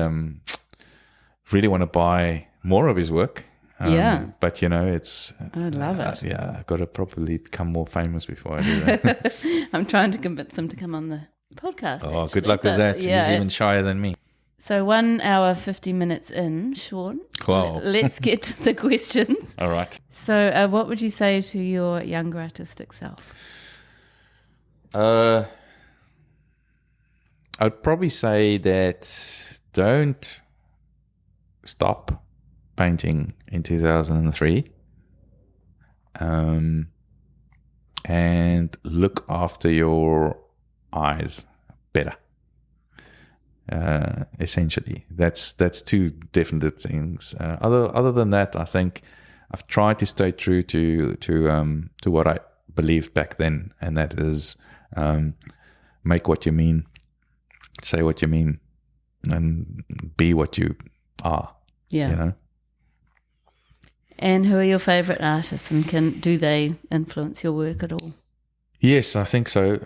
really want to buy more of his work. But it's. I love it. Yeah, I've got to probably become more famous before I do that. I'm trying to convince him to come on the podcast. Oh, good luck with that. Yeah. He's even shyer than me. So 1 hour, 50 minutes in, Sean. Wow. Let's get to the questions. All right. So what would you say to your younger artistic self? I'd probably say that don't stop painting in 2003, and look after your eyes better. Essentially, that's two definite things. Other than that, I think I've tried to stay true to what I believed back then, and that is make what you mean, say what you mean, and be what you are. Yeah. And who are your favourite artists, and do they influence your work at all? Yes, I think so.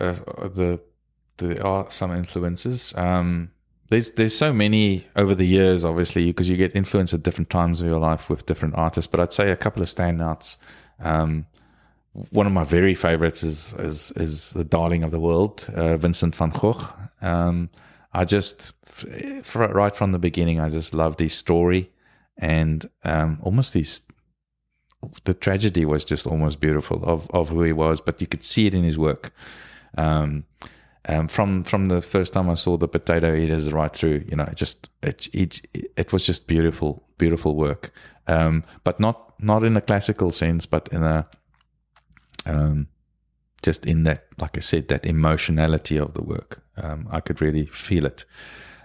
There are some influences. There's so many over the years, obviously, because you get influenced at different times of your life with different artists. But I'd say a couple of standouts. One of my very favorites is the darling of the world, Vincent van Gogh. I just, right from the beginning, I just loved his story, and the tragedy was just almost beautiful of who he was, but you could see it in his work. From the first time I saw the Potato Eaters right through, it was just beautiful work. But not in a classical sense, but in a just in that, like I said, that emotionality of the work. I could really feel it.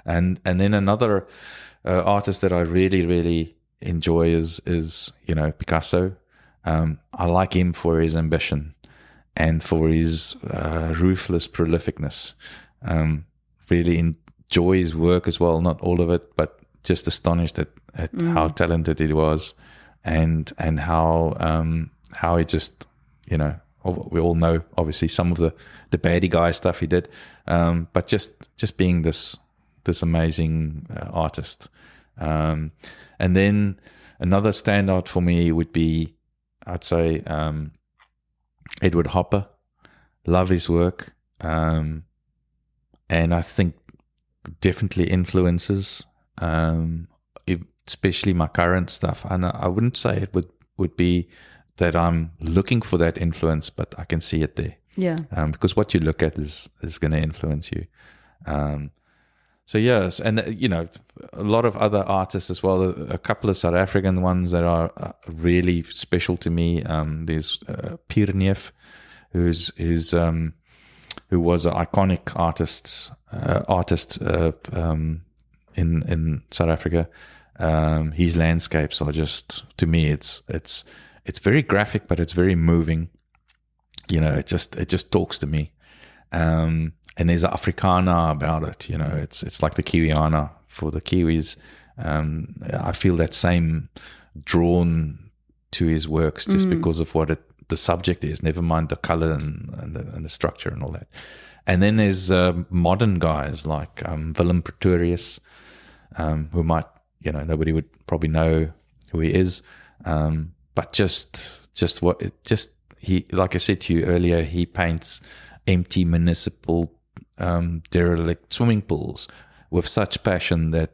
And then another artist that I really, really enjoy is Picasso. I like him for his ambition and for his ruthless prolificness. Really enjoy his work as well, not all of it, but just astonished at how talented he was, and how he just, we all know obviously some of the baddie guy stuff he did, but just being this amazing artist. And then another standout for me would be, I'd say, Edward Hopper. Love his work, and I think definitely influences, especially my current stuff. And I wouldn't say it would be that I'm looking for that influence, but I can see it there. Yeah. Because what you look at is going to influence you. So yes, and a lot of other artists as well. A couple of South African ones that are really special to me. There's Pierneef, who was an iconic artist in South Africa. His landscapes are just, to me, it's very graphic, but it's very moving. It just talks to me. And there's an Africana about it, it's like the Kiwiana for the Kiwis. I feel that same drawn to his works just because of what the subject is, never mind the color and the structure and all that. And then there's modern guys like Willem Pretorius, who might, nobody would probably know who he is, but he, like I said to you earlier, he paints empty municipal derelict swimming pools with such passion that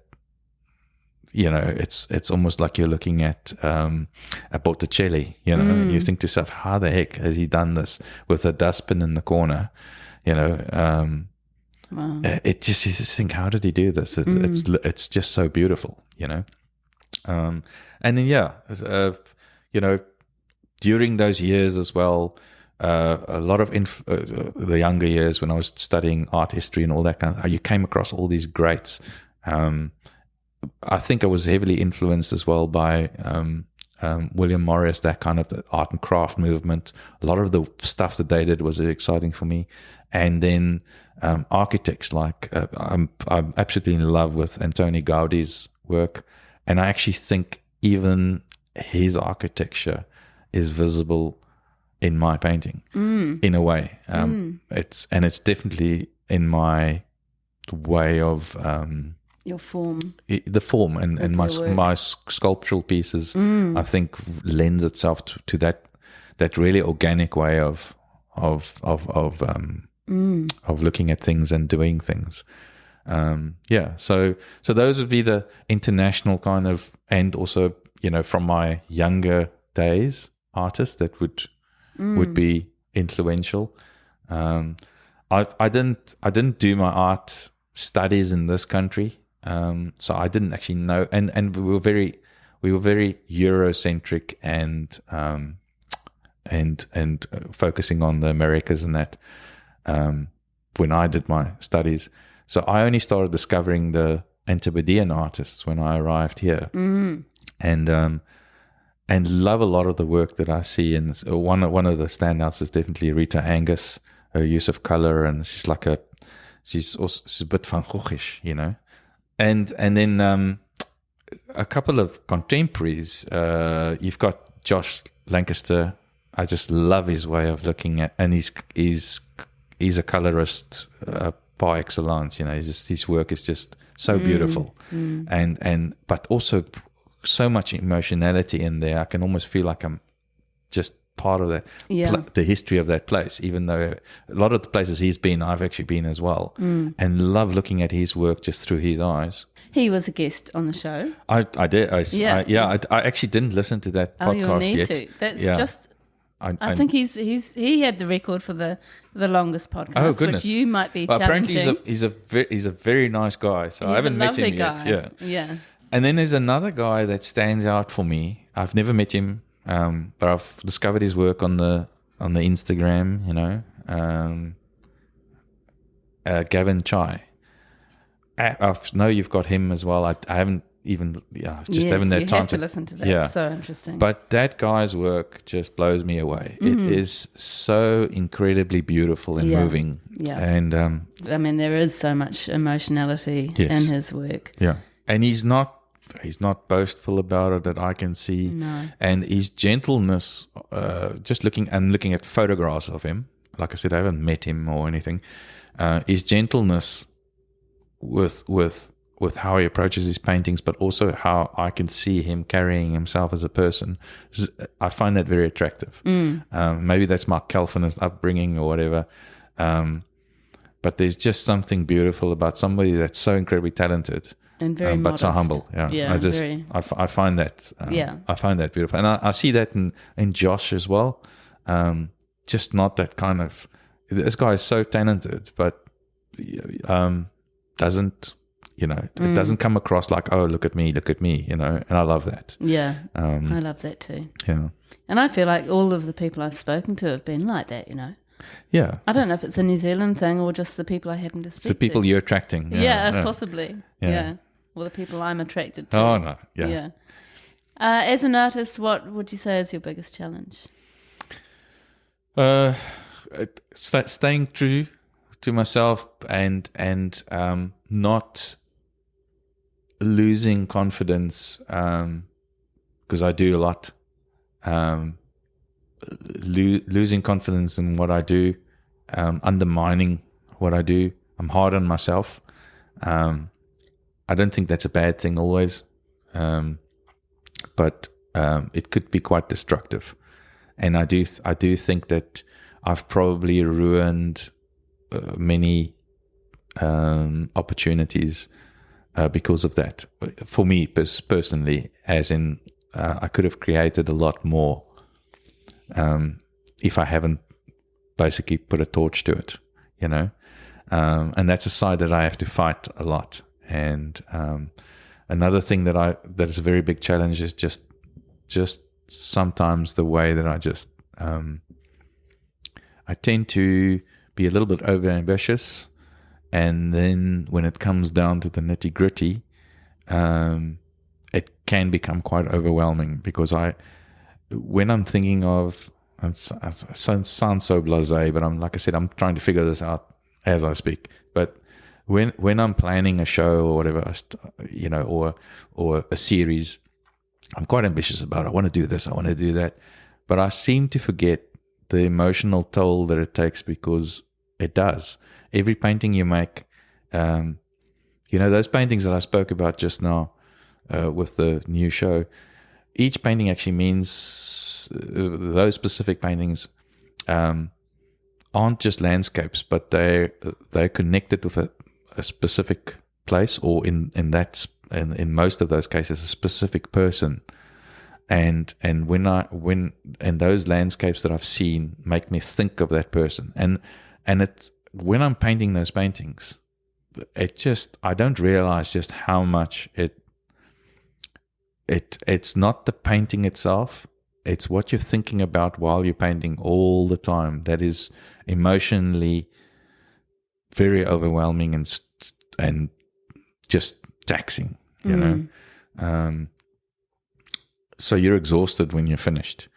it's almost like you're looking at a Botticelli, and you think to yourself, how the heck has he done this with a dustbin in the corner? Wow. It just, you just think, how did he do this? It's just so beautiful, and then during those years as well, a lot of the younger years when I was studying art history and all that kind of, you came across all these greats. I think I was heavily influenced as well by William Morris, that kind of the art and craft movement. A lot of the stuff that they did was exciting for me. And then architects, like I'm absolutely in love with Antoni Gaudi's work, and I actually think even his architecture is visible in my painting, in a way. It's definitely in my way of Your form. The form and my sculptural pieces, I think, lends itself to that really organic way of looking at things and doing things. So those would be the international kind of, and also, from my younger days, artists that would be influential. I didn't do my art studies in this country, so I didn't actually know, and we were very Eurocentric and focusing on the Americas and that when I did my studies. So I only started discovering the Antipodean artists when I arrived here, and love a lot of the work that I see. And one of the standouts is definitely Rita Angus, her use of color, and she's a bit Van Goghish, and then a couple of contemporaries. You've got Josh Lancaster. I just love his way of looking at, and he's a colorist par excellence. His work is just so beautiful, and but also so much emotionality in there. I can almost feel like I'm just part of that, the history of that place, even though a lot of the places he's been, I've actually been as well, and love looking at his work just through his eyes. He was a guest on the show. I did. I actually didn't listen to that podcast you'll need yet. To. That's just. I think he had the record for the longest podcast. Oh goodness! Which you might be challenging. Apparently he's a very nice guy. So I haven't met him yet. Yeah. And then there's another guy that stands out for me. I've never met him, but I've discovered his work on the Instagram. Gavin Chai. I know you've got him as well. I haven't even haven't had time to listen to that. Yeah. It's so interesting. But that guy's work just blows me away. It is so incredibly beautiful and moving. Yeah. And there is so much emotionality in his work. Yeah. And he's not boastful about it that I can see. No. And his gentleness, just looking at photographs of him, like I said, I haven't met him or anything. His gentleness with how he approaches his paintings, but also how I can see him carrying himself as a person. I find that very attractive. Maybe that's my Calvinist upbringing or whatever. But there's just something beautiful about somebody that's so incredibly talented and very but so humble. I find that I find that beautiful, and I see that in Josh as well. Just not that kind of. This guy is so talented, but doesn't. It doesn't come across like, oh, look at me, and I love that. Yeah, I love that too. Yeah. And I feel like all of the people I've spoken to have been like that, Yeah. I don't know if it's a New Zealand thing or just the people I happen to speak to. It's the people you're attracting. Yeah, possibly. Yeah. Or the people I'm attracted to. Oh, no. Yeah. As an artist, what would you say is your biggest challenge? Staying true to myself and not losing confidence, because I do a lot. Losing confidence in what I do, undermining what I do. I'm hard on myself. I don't think that's a bad thing always, but it could be quite destructive. And I do think that I've probably ruined many opportunities because of that. For me personally, as in I could have created a lot more if I haven't basically put a torch to it, and that's a side that I have to fight a lot. And another thing that is a very big challenge is just sometimes the way that I just I tend to be a little bit over ambitious, and then when it comes down to the nitty gritty, it can become quite overwhelming, because when I'm thinking of, it sounds so blasé, but I'm trying to figure this out as I speak. But when I'm planning a show or whatever, or a series, I'm quite ambitious about it. I want to do this, I want to do that, but I seem to forget the emotional toll that it takes, because it does. Every painting you make, those paintings that I spoke about just now with the new show, each painting actually means those specific paintings aren't just landscapes, but they're connected with a specific place, or in most of those cases, a specific person. And when those landscapes that I've seen make me think of that person, and it's when I'm painting those paintings, I don't realize just how much it's not the painting itself, it's what you're thinking about while you're painting all the time that is emotionally very overwhelming and just taxing, you know. So you're exhausted when you're finished,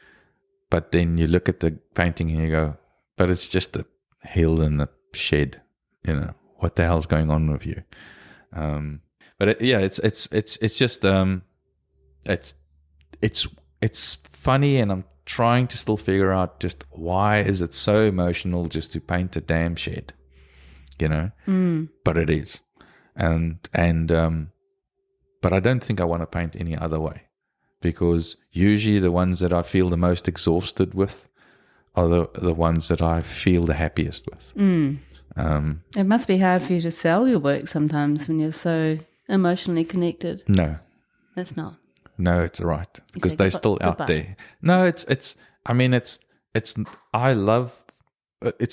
but then you look at the painting and you go, but it's just a hill and a shed, what the hell's going on with you? But it's just it's funny, and I'm trying to still figure out just why is it so emotional just to paint a damn shed, but it is. But I don't think I want to paint any other way, because usually the ones that I feel the most exhausted with are the ones that I feel the happiest with. It must be hard for you to sell your work sometimes when you're so emotionally connected. No. It's not. No, it's all right, because they're still out there. No, it's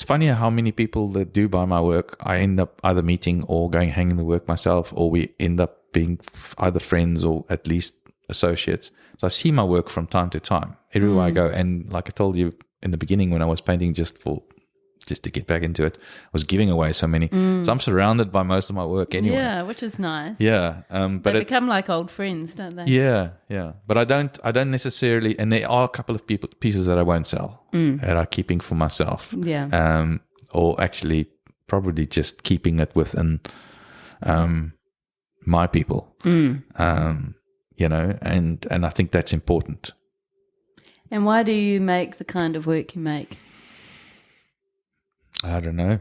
funny how many people that do buy my work, I end up either meeting or going hanging the work myself, or we end up being either friends or at least associates. So I see my work from time to time everywhere I go. And like I told you in the beginning, when I was painting just to get back into it, I was giving away so many. So I'm surrounded by most of my work anyway. Yeah, which is nice. Yeah. But they become like old friends, don't they? Yeah, yeah. But I don't necessarily, and there are a couple of pieces that I won't sell, that I'm keeping for myself. Yeah. Or actually probably just keeping it within my people. And I think that's important. And why do you make the kind of work you make? I don't know.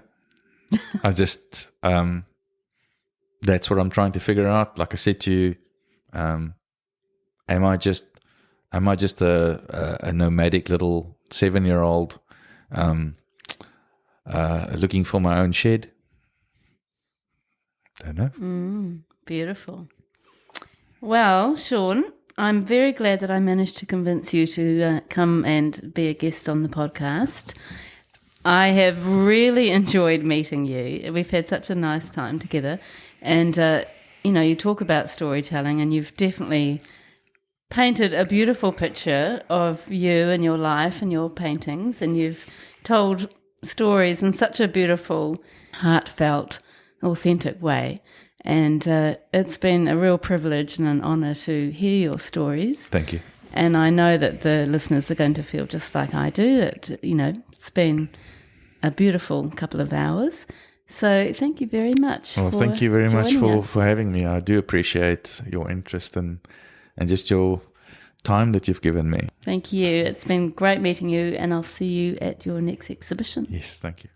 I just that's what I'm trying to figure out. Like I said to you, am I just a nomadic little 7-year-old looking for my own shed? Don't know. Beautiful. Well, Sean, I'm very glad that I managed to convince you to come and be a guest on the podcast. I have really enjoyed meeting you. We've had such a nice time together. And, you talk about storytelling, and you've definitely painted a beautiful picture of you and your life and your paintings. And you've told stories in such a beautiful, heartfelt, authentic way. And it's been a real privilege and an honour to hear your stories. Thank you. And I know that the listeners are going to feel just like I do, that, it's been a beautiful couple of hours. So thank you very much. Well, thank you very much for having me. I do appreciate your interest and just your time that you've given me. Thank you. It's been great meeting you, and I'll see you at your next exhibition. Yes, thank you.